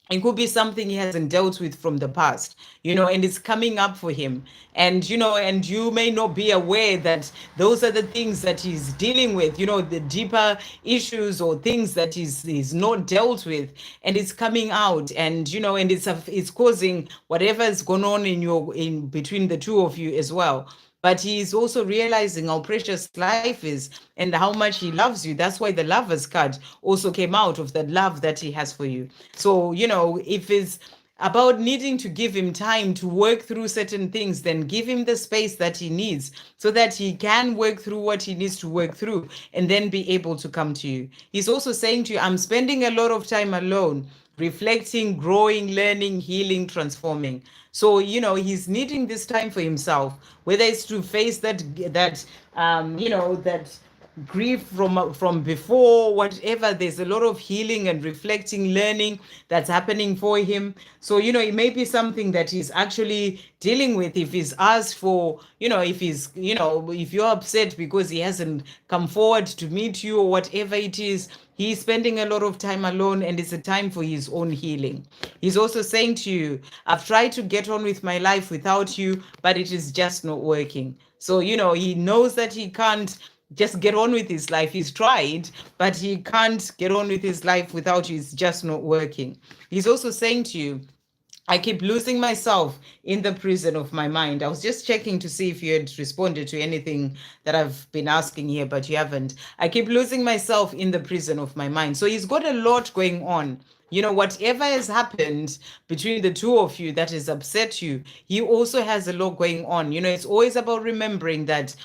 it could be something he hasn't dealt with from the past, and it's coming up for him. And, and you may not be aware that those are the things that he's dealing with, the deeper issues or things that he's not dealt with. And it's coming out, and, and it's causing whatever's going on in between the two of you as well. But he's also realizing how precious life is and how much he loves you. That's why the Lover's card also came out of the love that he has for you. So, if it's about needing to give him time to work through certain things, then give him the space that he needs so that he can work through what he needs to work through and then be able to come to you. He's also saying to you, I'm spending a lot of time alone, reflecting, growing, learning, healing, transforming. So, he's needing this time for himself, whether it's to face that grief from before, whatever. There's a lot of healing and reflecting, learning that's happening for him. So, it may be something that he's actually dealing with. If he's asked for, if you're upset because he hasn't come forward to meet you or whatever it is, he's spending a lot of time alone, and it's a time for his own healing. He's also saying to you, I've tried to get on with my life without you, but it is just not working. So, he knows that he can't just get on with his life. He's tried, but he can't get on with his life without you. It's just not working. He's also saying to you, I keep losing myself in the prison of my mind. I was just checking to see if you had responded to anything that I've been asking here, but you haven't. I keep losing myself in the prison of my mind. So he's got a lot going on. Whatever has happened between the two of you that has upset you, he also has a lot going on. It's always about remembering that,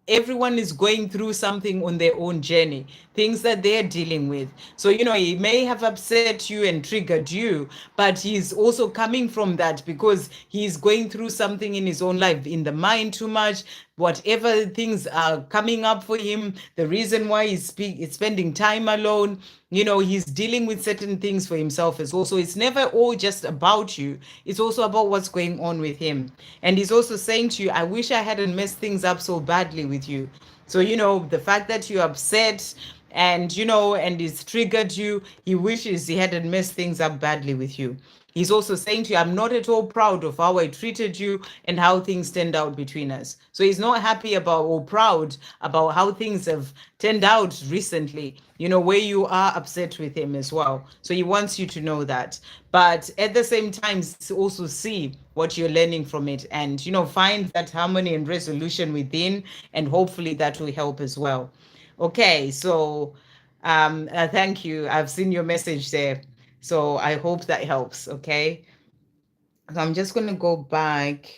everyone is going through something on their own journey, things that they're dealing with. So, he may have upset you and triggered you, but he's also coming from that because he's going through something in his own life, in the mind too much, whatever things are coming up for him, the reason why he's spending time alone, he's dealing with certain things for himself as well. So it's never all just about you. It's also about what's going on with him. And he's also saying to you, I wish I hadn't messed things up so badly with you. So, the fact that you're upset and it's triggered you, he wishes he hadn't messed things up badly with you. He's also saying to you, I'm not at all proud of how I treated you and how things turned out between us. So he's not happy about or proud about how things have turned out recently, where you are upset with him as well. So he wants you to know that. But at the same time, also see what you're learning from it and, find that harmony and resolution within, and hopefully that will help as well. Okay, so thank you. I've seen your message there. So I hope that helps, okay? So I'm just going to go back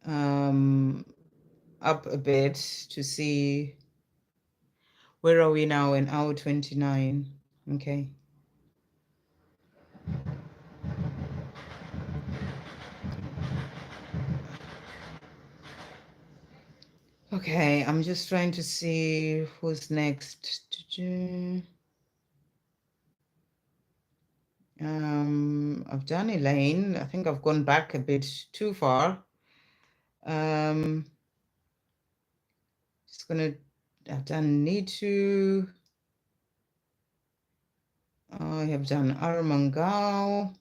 up a bit to see where are we now in hour 29. Okay. Okay, I'm just trying to see who's next. I've done Elaine. I think I've gone back a bit too far. Just gonna, I've done Nita. I have done Arang.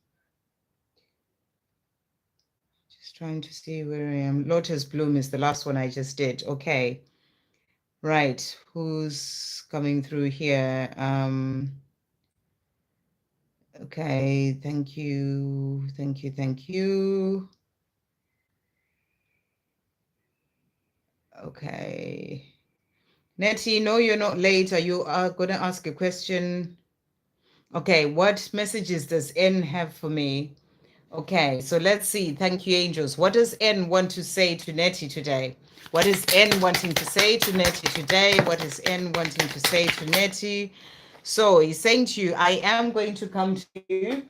Just trying to see where I am. Lotus Bloom is the last one I just did. Okay. Right. Who's coming through here? Okay. Thank you. Thank you. Thank you. Okay. Nettie, no, you're not late. Are you going to ask a question? Okay. What messages does N have for me? Okay, so let's see. Thank you, angels. What does N want to say to Nettie today? What is N wanting to say to Nettie today? What is N wanting to say to Nettie? So he's saying to you, I am going to come to you.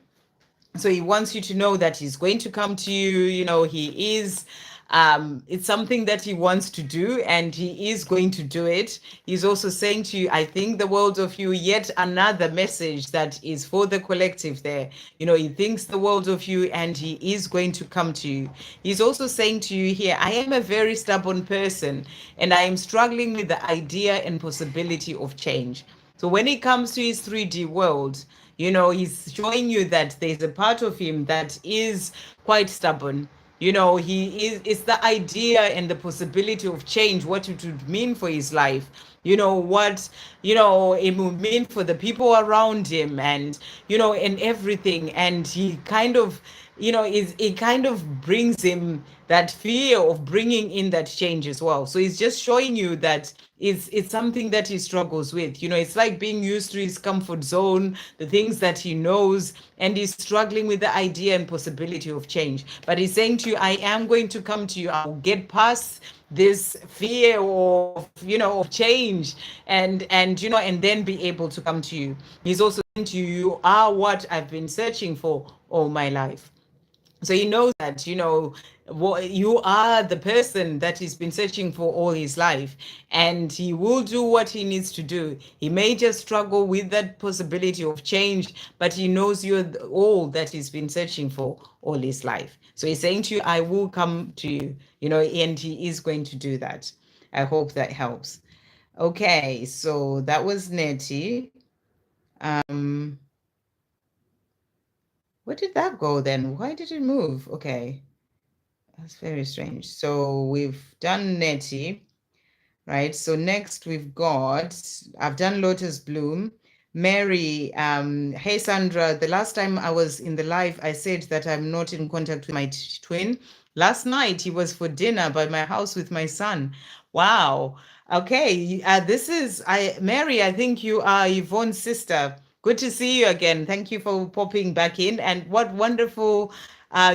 So he wants you to know that he's going to come to you. He is, it's something that he wants to do and he is going to do it. He's also saying to you, I think the world of you, yet another message that is for the collective there. He thinks the world of you and he is going to come to you. He's also saying to you here, I am a very stubborn person and I am struggling with the idea and possibility of change. So when it comes to his 3D world, he's showing you that there's a part of him that is quite stubborn. It's the idea and the possibility of change, what it would mean for his life, what, it would mean for the people around him and, and everything. And he kind of, it kind of brings him that fear of bringing in that change as well. So he's just showing you that it's something that he struggles with. It's like being used to his comfort zone, the things that he knows, and he's struggling with the idea and possibility of change. But he's saying to you, I am going to come to you. I'll get past this fear of, of change and then be able to come to you. He's also saying to you, you are what I've been searching for all my life. So he knows that, what you are the person that he's been searching for all his life, and he will do what he needs to do. He may just struggle with that possibility of change, but he knows you're all that he's been searching for all his life. So he's saying to you, I will come to you, and he is going to do that. I hope that helps. Okay, so that was Nettie. Um, where did that go then? Why did it move? Okay. That's very strange. So we've done Nettie, right? So next we've got, I've done Lotus Bloom. Mary, hey Sandra, the last time I was in the live, I said that I'm not in contact with my twin. Last night he was for dinner by my house with my son. Wow. Okay, this is Mary, I think you are Yvonne's sister. Good to see you again. Thank you for popping back in. And what wonderful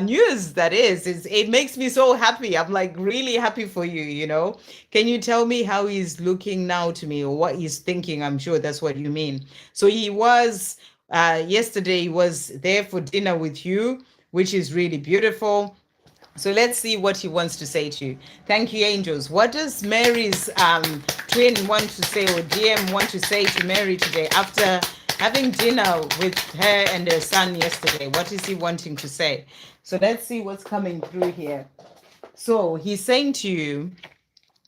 news that is. It makes me so happy. I'm like really happy for you. Can you tell me how he's looking now to me, or what he's thinking? I'm sure that's what you mean. So he was, yesterday, he was there for dinner with you, which is really beautiful. So let's see what he wants to say to you. Thank you, angels. What does Mary's twin want to say, or DM want to say to Mary today after having dinner with her and her son yesterday? What is he wanting to say? So let's see what's coming through here. So he's saying to you,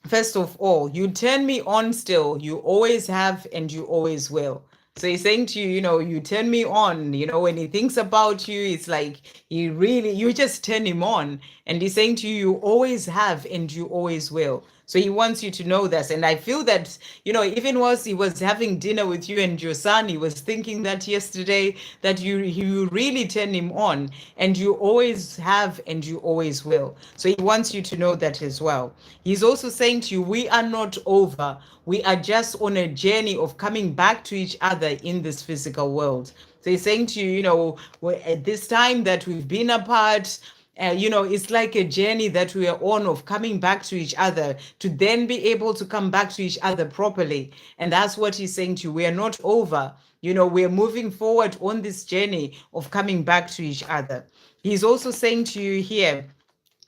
first of all, you turn me on still. You always have and you always will. So he's saying to you, you turn me on. When he thinks about you, it's like you just turn him on. And he's saying to you, you always have and you always will. So he wants you to know this. And I feel that, even whilst he was having dinner with you and your son, he was thinking that yesterday, that you really turn him on, and you always have and you always will. So he wants you to know that as well. He's also saying to you, we are not over. We are just on a journey of coming back to each other in this physical world. So he's saying to you, at this time that we've been apart, it's like a journey that we are on of coming back to each other, to then be able to come back to each other properly. And that's what he's saying to you. We are not over. We're moving forward on this journey of coming back to each other. He's also saying to you here,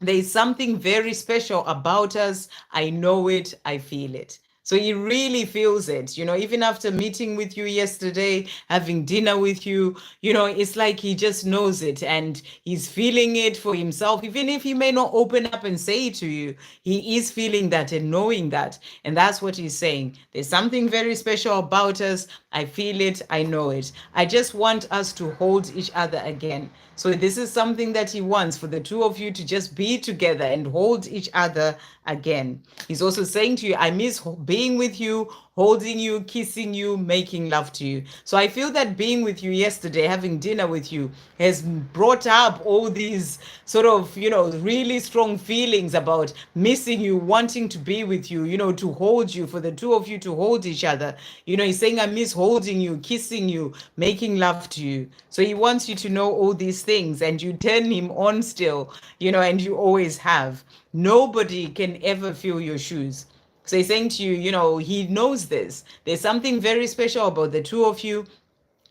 there is something very special about us. I know it. I feel it. So he really feels it, even after meeting with you yesterday, having dinner with you, it's like he just knows it, and he's feeling it for himself. Even if he may not open up and say it to you, he is feeling that and knowing that. And that's what he's saying. There's something very special about us. I feel it. I know it. I just want us to hold each other again. So this is something that he wants, for the two of you to just be together and hold each other again. He's also saying to you, I miss being with you, holding you, kissing you, making love to you. So I feel that being with you yesterday, having dinner with you, has brought up all these sort of, really strong feelings about missing you, wanting to be with you, to hold you, for the two of you to hold each other. He's saying, I miss holding you, kissing you, making love to you. So he wants you to know all these things, and you turn him on still, and you always have. Nobody can ever fill your shoes. So he's saying to you, he knows this. There's something very special about the two of you,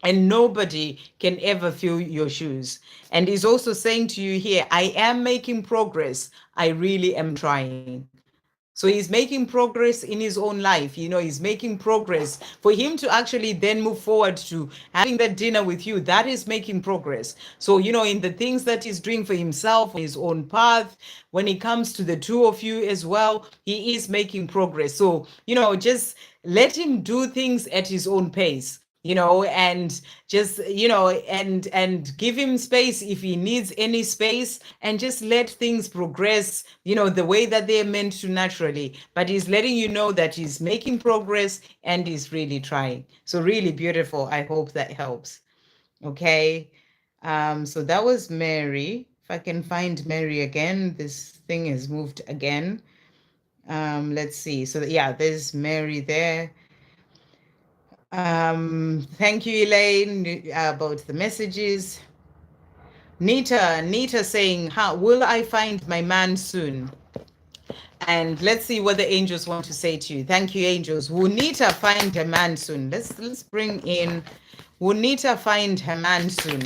and nobody can ever fill your shoes. And he's also saying to you here, I am making progress. I really am trying. So he's making progress in his own life. He's making progress. For him to actually then move forward to having that dinner with you, that is making progress. So, in the things that he's doing for himself, on his own path, when it comes to the two of you as well, he is making progress. So, just let him do things at his own pace, and just, and give him space if he needs any space, and just let things progress, the way that they're meant to naturally. But he's letting you know that he's making progress and he's really trying. So really beautiful. I hope that helps. Okay. So that was Mary. If I can find Mary again, this thing has moved again. Let's see. So yeah, there's Mary there. Thank you, Elaine, about the messages. Nita saying, how will I find my man soon? And let's see what the angels want to say to you. Thank you, angels. Will Nita find her man soon? Let's bring in, will Nita find her man soon?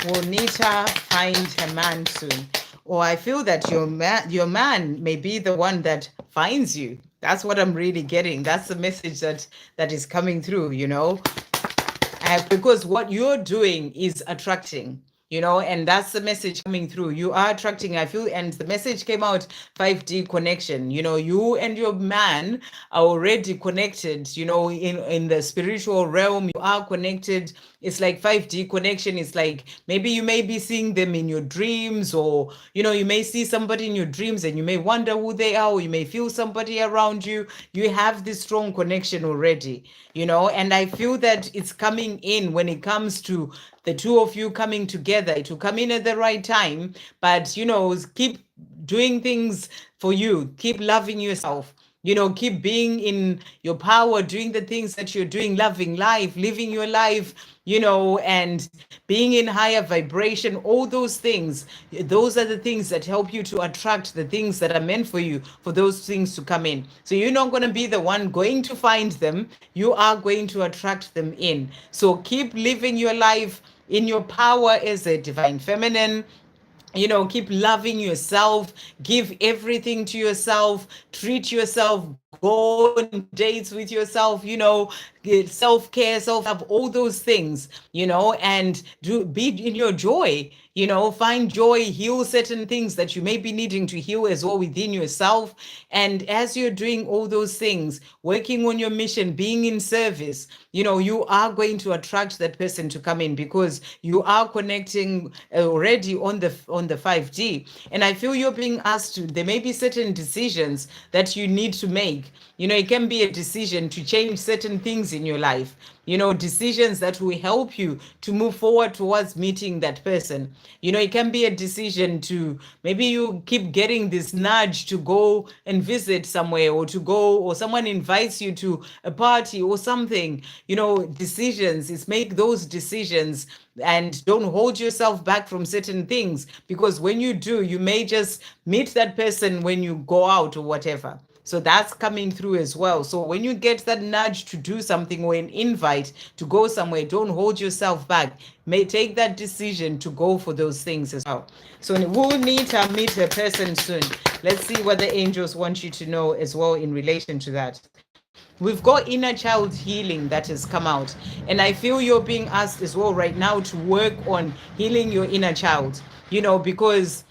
Will Nita find her man soon? Or I feel that your man may be the one that finds you. That's what I'm really getting. That's the message that is coming through, because what you're doing is attracting, and that's the message coming through. You are attracting, I feel, and the message came out 5D connection. You and your man are already connected, in the spiritual realm. You are connected. It's like 5D connection. It's like maybe you may be seeing them in your dreams, or you may see somebody in your dreams and you may wonder who they are, or you may feel somebody around you. You have this strong connection already, and I feel that it's coming in. When it comes to the two of you coming together, it will come in at the right time. But keep doing things for you, keep loving yourself, keep being in your power, doing the things that you're doing, loving life, living your life, and being in higher vibration. All those things, those are the things that help you to attract the things that are meant for you, for those things to come in. So you're not going to be the one going to find them, you are going to attract them in. So keep living your life in your power as a divine feminine. Keep loving yourself, give everything to yourself, treat yourself, go on dates with yourself, self-care, self-love, all those things, and be in your joy, find joy, heal certain things that you may be needing to heal as well within yourself. And as you're doing all those things, working on your mission, being in service, you are going to attract that person to come in, because you are connecting already on the 5D. And I feel you're being asked to, there may be certain decisions that you need to make. It can be a decision to change certain things in your life, decisions that will help you to move forward towards meeting that person. It can be a decision to, maybe you keep getting this nudge to go and visit somewhere, or to go, or someone invites you to a party or something. Decisions is, make those decisions and don't hold yourself back from certain things, because when you do, you may just meet that person when you go out or whatever. So that's coming through as well. So when you get that nudge to do something, or an invite to go somewhere, don't hold yourself back. May take that decision to go for those things as well. So we'll need to meet a person soon. Let's see what the angels want you to know as well in relation to that. We've got inner child healing that has come out. And I feel you're being asked as well right now to work on healing your inner child, because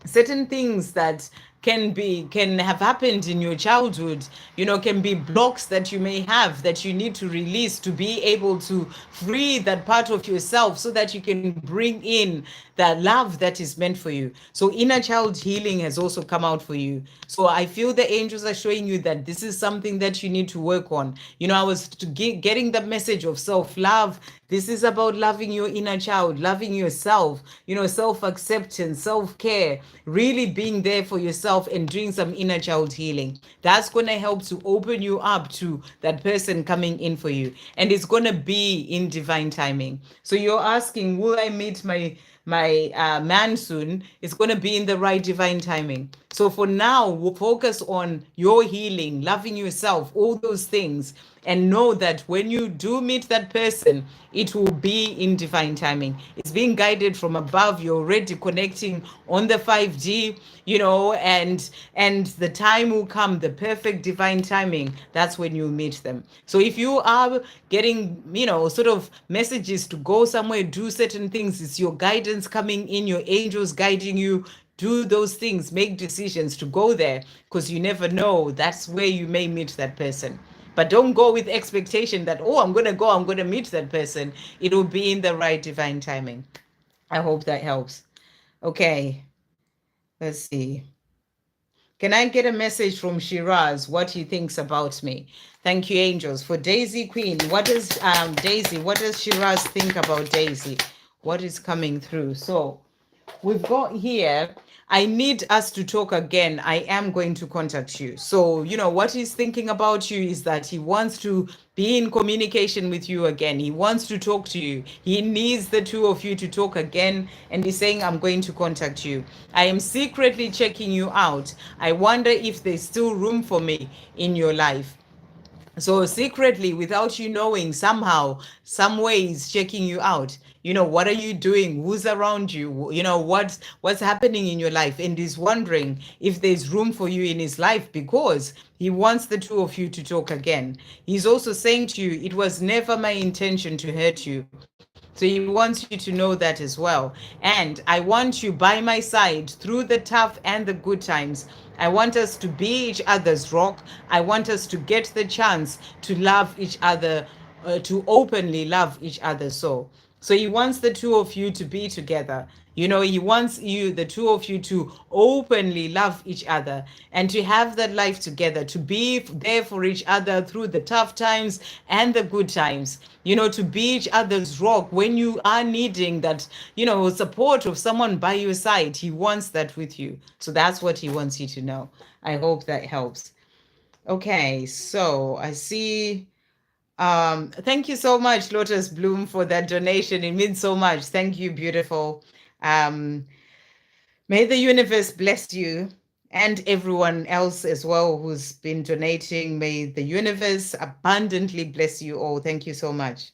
certain things that can have happened in your childhood, can be blocks that you may have, that you need to release, to be able to free that part of yourself, so that you can bring in that love that is meant for you. So inner child healing has also come out for you. So I feel the angels are showing you that this is something that you need to work on. I was getting the message of self-love. This is about loving your inner child, loving yourself, self-acceptance, self-care, really being there for yourself and doing some inner child healing. That's going to help to open you up to that person coming in for you. And it's going to be in divine timing. So you're asking, will I meet my man soon? It's going to be in the right divine timing. So for now, we'll focus on your healing, loving yourself, all those things, and know that when you do meet that person, it will be in divine timing. It's being guided from above. You're already connecting on the 5D, and the time will come, the perfect divine timing. That's when you meet them. So if you are getting, sort of messages to go somewhere, do certain things, it's your guidance coming in, your angels guiding you. Do those things, make decisions to go there, because you never know. That's where you may meet that person. But don't go with expectation that, I'm going to meet that person. It will be in the right divine timing. I hope that helps. Okay, let's see. Can I get a message from Shiraz, what he thinks about me? Thank you, angels. For Daisy Queen, what does Shiraz think about Daisy? What is coming through? So we've got here, I need us to talk again. I am going to contact you. So, what he's thinking about you is that he wants to be in communication with you again. He wants to talk to you. He needs the two of you to talk again. And he's saying, I'm going to contact you. I am secretly checking you out. I wonder if there's still room for me in your life. So secretly, without you knowing, somehow, some way is checking you out. What are you doing? Who's around you? What's happening in your life? And he's wondering if there's room for you in his life because he wants the two of you to talk again. He's also saying to you, it was never my intention to hurt you. So he wants you to know that as well. And I want you by my side through the tough and the good times. I want us to be each other's rock. I want us to get the chance to love each other, to openly love each other. So he wants the two of you to be together. He wants the two of you to openly love each other and to have that life together, to be there for each other through the tough times and the good times, to be each other's rock when you are needing that, support of someone by your side. He wants that with you. So that's what he wants you to know. I hope that helps. Okay, so I see. Thank you so much, Lotus Bloom, for that donation. It means so much. Thank you, beautiful. Um, May the universe bless you and everyone else as well who's been donating. May the universe abundantly bless you all. Thank you so much.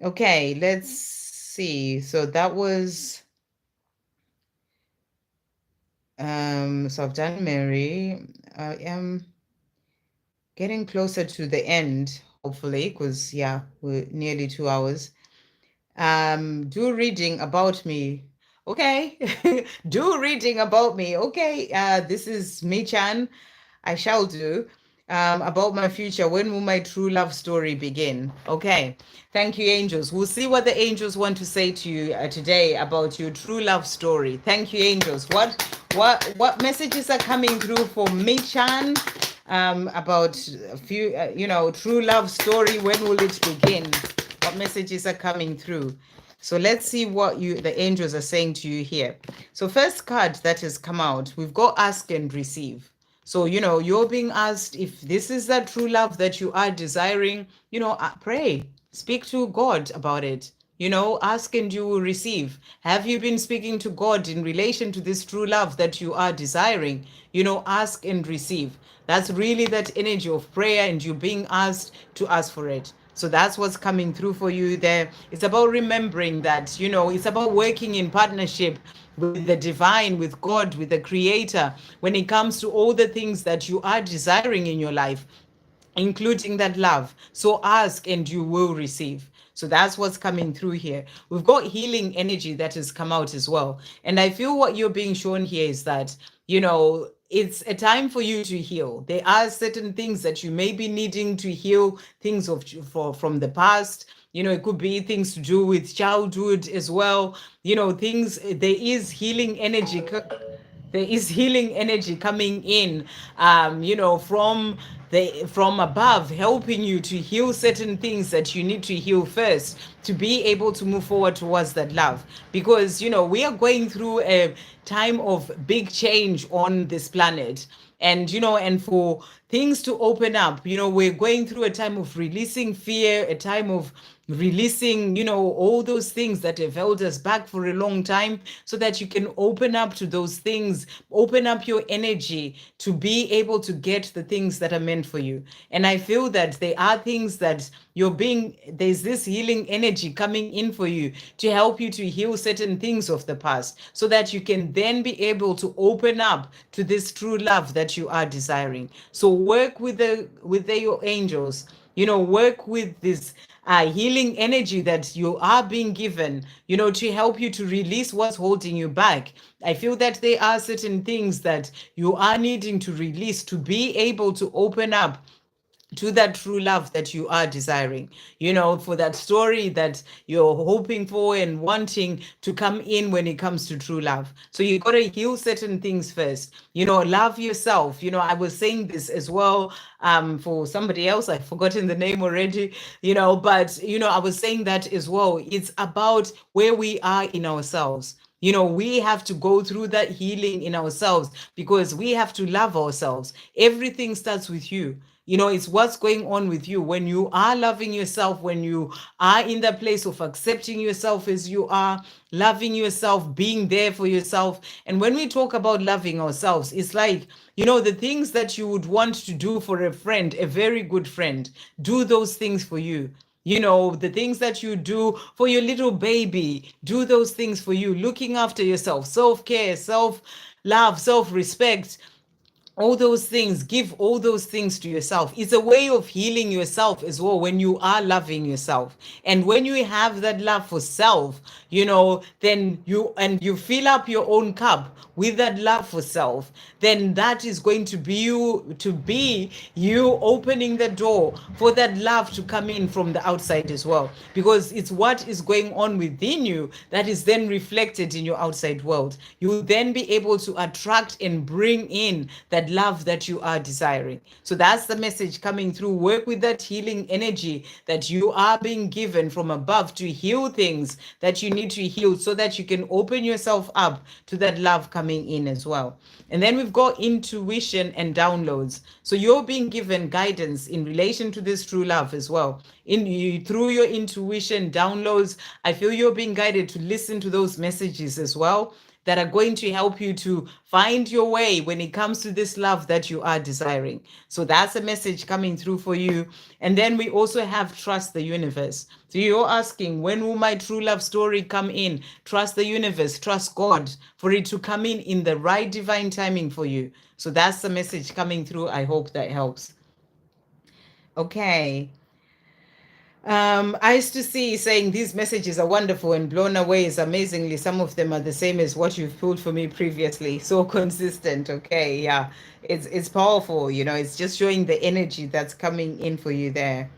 Okay, let's see. So that was so I've done Mary. I am getting closer to the end, hopefully, because yeah, we're nearly 2 hours. Do reading about me. Okay. Do reading about me. Okay. This is me Chan. I shall do. About my future. When will my true love story begin? Okay. Thank you, angels. We'll see what the angels want to say to you today about your true love story. Thank you, angels. What messages are coming through for me Chan? About a few, true love story. When will it begin? What messages are coming through? So let's see what the angels are saying to you here. So first card that has come out, we've got ask and receive. So, you're being asked if this is that true love that you are desiring, pray, speak to God about it. Ask and you will receive. Have you been speaking to God in relation to this true love that you are desiring? Ask and receive. That's really that energy of prayer and you being asked to ask for it. So that's what's coming through for you there. It's about remembering that, it's about working in partnership with the divine, with God, with the creator, when it comes to all the things that you are desiring in your life, including that love. So ask and you will receive. So that's what's coming through here. We've got healing energy that has come out as well. And I feel what you're being shown here is that, it's a time for you to heal. There are certain things that you may be needing to heal, things from the past. It could be things to do with childhood as well. There is healing energy. There is healing energy coming in, from above, helping you to heal certain things that you need to heal first to be able to move forward towards that love. Because we are going through a time of big change on this planet, and for things to open up, we're going through a time of releasing fear, a time of releasing, all those things that have held us back for a long time, so that you can open up to those things, open up your energy to be able to get the things that are meant for you. And I feel that there are things that there's this healing energy coming in for you to help you to heal certain things of the past, so that you can then be able to open up to this true love that you are desiring. So work with your angels, work with this healing energy that you are being given, to help you to release what's holding you back. I feel that there are certain things that you are needing to release to be able to open up to that true love that you are desiring, for that story that you're hoping for and wanting to come in when it comes to true love. So you got to heal certain things first, love yourself. I was saying this as well, for somebody else, I've forgotten the name already, but I was saying that as well. It's about where we are in ourselves. We have to go through that healing in ourselves, because we have to love ourselves. Everything starts with you. It's what's going on with you when you are loving yourself, when you are in the place of accepting yourself as you are, loving yourself, being there for yourself. And when we talk about loving ourselves, it's like, the things that you would want to do for a friend, a very good friend, do those things for you. The things that you do for your little baby, do those things for you, looking after yourself, self-care, self-love, self-respect, all those things. Give all those things to yourself. It's a way of healing yourself as well when you are loving yourself. And when you have that love for self, then you fill up your own cup with that love for self, then that is going to be you opening the door for that love to come in from the outside as well, because it's what is going on within you that is then reflected in your outside world. You will then be able to attract and bring in that love that you are desiring. So that's the message coming through. Work with that healing energy that you are being given from above to heal things that you need to heal, so that you can open yourself up to that love coming in as well. And then we've got intuition and downloads. So you're being given guidance in relation to this true love as well. Through your intuition downloads, I feel you're being guided to listen to those messages as well, that are going to help you to find your way when it comes to this love that you are desiring. So that's a message coming through for you. And then we also have trust the universe. So you're asking, when will my true love story come in? Trust the universe, trust God for it to come in the right divine timing for you. So that's the message coming through. I hope that helps. Okay. I used to see saying these messages are wonderful and blown away is amazingly. Some of them are the same as what you've pulled for me previously. So consistent. Okay, yeah. It's powerful, it's just showing the energy that's coming in for you there.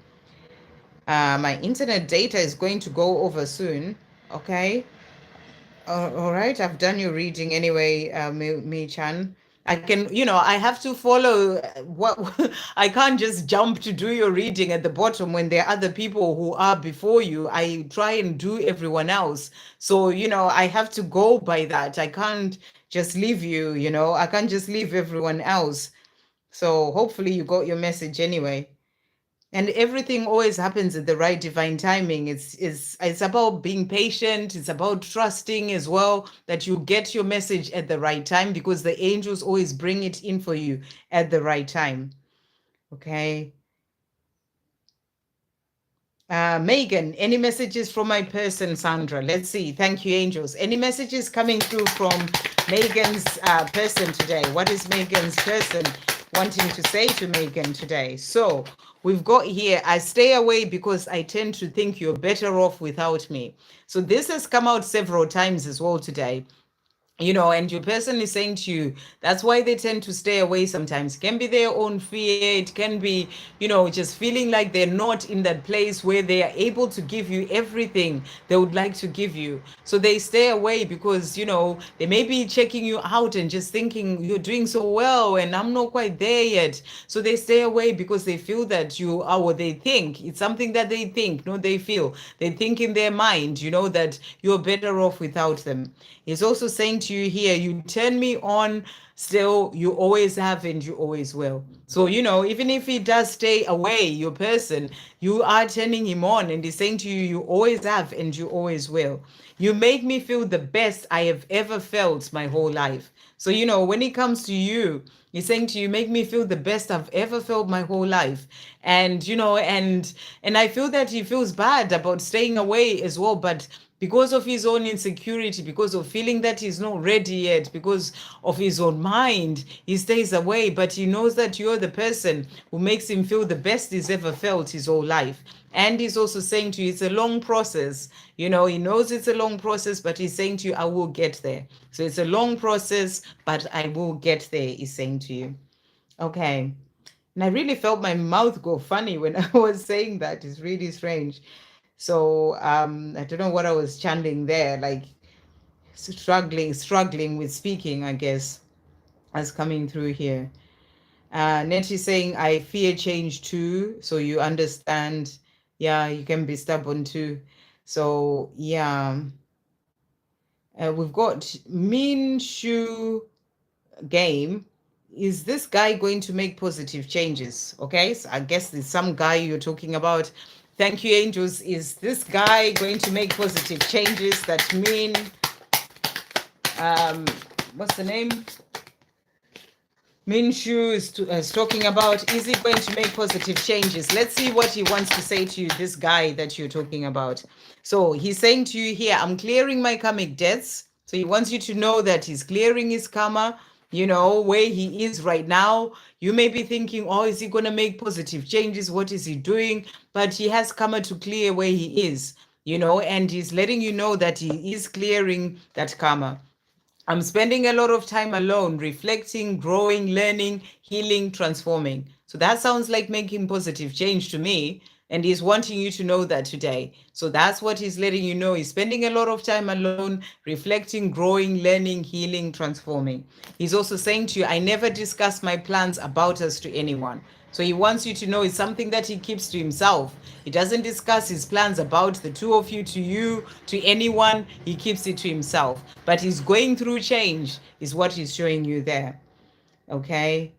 My internet data is going to go over soon. Okay. All right, I've done your reading anyway, Chan. I can, I have to follow what I can't just jump to do your reading at the bottom when there are other people who are before you. I try and do everyone else. So, I have to go by that. I can't just leave you, I can't just leave everyone else. So hopefully you got your message anyway. And everything always happens at the right divine timing. It's about being patient. It's about trusting as well that you get your message at the right time, because the angels always bring it in for you at the right time. Okay. Megan, any messages from my person, Sandra? Let's see. Thank you, angels. Any messages coming through from Megan's person today? What is Megan's person wanting to say to Megan today? So we've got here, I stay away because I tend to think you're better off without me. So this has come out several times as well today. And your person is saying to you, that's why they tend to stay away sometimes. It can be their own fear. It can be, just feeling like they're not in that place where they are able to give you everything they would like to give you. So they stay away because, they may be checking you out and just thinking you're doing so well and I'm not quite there yet. So they stay away because they feel that you are what they think. It's something that they think, no, they feel. They think in their mind, that you're better off without them. He's also saying to you here, you turn me on still, you always have and you always will. So, even if he does stay away, your person, you are turning him on, and he's saying to you, you always have and you always will. You make me feel the best I have ever felt my whole life. So, when it comes to you, he's saying to you, make me feel the best I've ever felt my whole life. And, and I feel that he feels bad about staying away as well, but because of his own insecurity, because of feeling that he's not ready yet, because of his own mind, he stays away. But he knows that you're the person who makes him feel the best he's ever felt his whole life. And he's also saying to you, it's a long process. He knows it's a long process, but he's saying to you, I will get there. So it's a long process, but I will get there, he's saying to you. Okay. And I really felt my mouth go funny when I was saying that. It's really strange. So I don't know what I was chanting there, like struggling with speaking, I guess, as coming through here. Nettie's saying, I fear change too. So you understand. Yeah, you can be stubborn too. So yeah. We've got Mean Shoe Game. is this guy going to make positive changes? Okay, so I guess there's some guy you're talking about. Thank you, angels. Is this guy going to make positive changes that mean, what's the name? Minshu is talking about, is he going to make positive changes? Let's see what he wants to say to you, this guy that you're talking about. So he's saying to you here, I'm clearing my karmic debts. So he wants you to know that he's clearing his karma, you know, where he is right now. You may be thinking, oh, is he going to make positive changes? What is he doing? But he has karma to clear where he is, you know, and he's letting you know that he is clearing that karma. I'm spending a lot of time alone, reflecting, growing, learning, healing, transforming. So that sounds like making positive change to me. And he's wanting you to know that today. So that's what he's letting you know. He's spending a lot of time alone, reflecting, growing, learning, healing, transforming. He's also saying to you, I never discuss my plans about us to anyone. So he wants you to know it's something that he keeps to himself. He doesn't discuss his plans about the two of you, to you, to anyone. He keeps it to himself. But he's going through change, is what he's showing you there. Okay.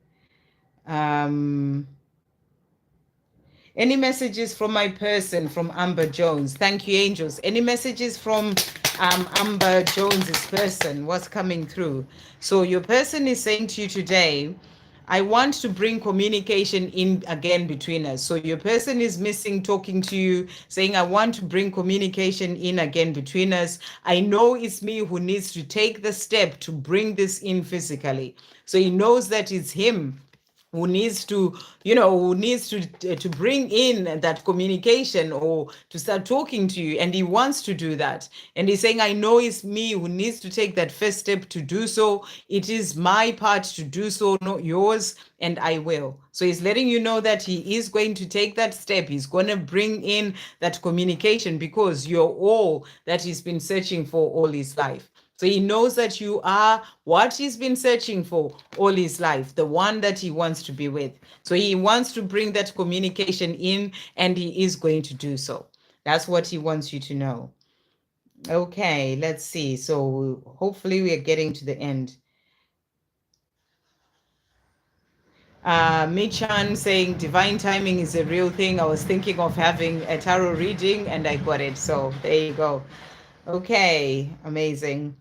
Any messages from my person, from Amber Jones? Thank you, angels. Any messages from Amber Jones's person? What's coming through? So your person is saying to you today, I want to bring communication in again between us. So your person is missing talking to you, saying, I want to bring communication in again between us. I know it's me who needs to take the step to bring this in physically. So he knows that it's him who needs to, you know, who needs to bring in that communication or to start talking to you, and he wants to do that. And he's saying, I know it's me who needs to take that first step to do so. It is my part to do so, not yours, and I will. So he's letting you know that he is going to take that step. He's going to bring in that communication because you're all that he's been searching for all his life. So he knows that you are what he's been searching for all his life, the one that he wants to be with. So he wants to bring that communication in, and he is going to do so. That's what he wants you to know. Okay, let's see. So hopefully we are getting to the end. Michan saying divine timing is a real thing. I was thinking of having a tarot reading and I got it. So there you go. Okay, amazing.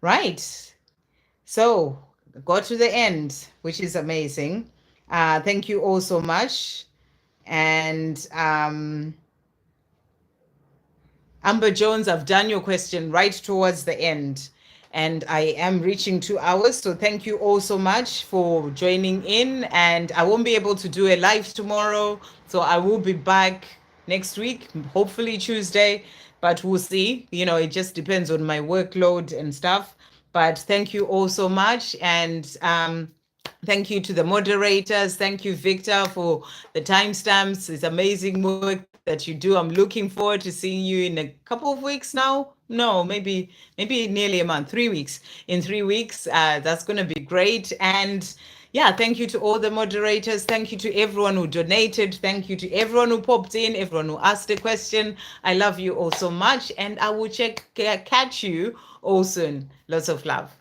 Right. So got to the end, which is amazing. Thank you all so much. And Amber Jones, I've done your question right towards the end. And I am reaching 2 hours. So thank you all so much for joining in. And I won't be able to do a live tomorrow. So I will be back next week, hopefully Tuesday. But we'll see. You know, it just depends on my workload and stuff. But thank you all so much. And thank you to the moderators. Thank you, Victor, for the timestamps. It's amazing work that you do. I'm looking forward to seeing you in a couple of weeks now. No, maybe nearly a month, 3 weeks. In 3 weeks, that's going to be great. And yeah, thank you to all the moderators. Thank you to everyone who donated. Thank you to everyone who popped in, everyone who asked a question. I love you all so much. And I will catch you all soon. Lots of love.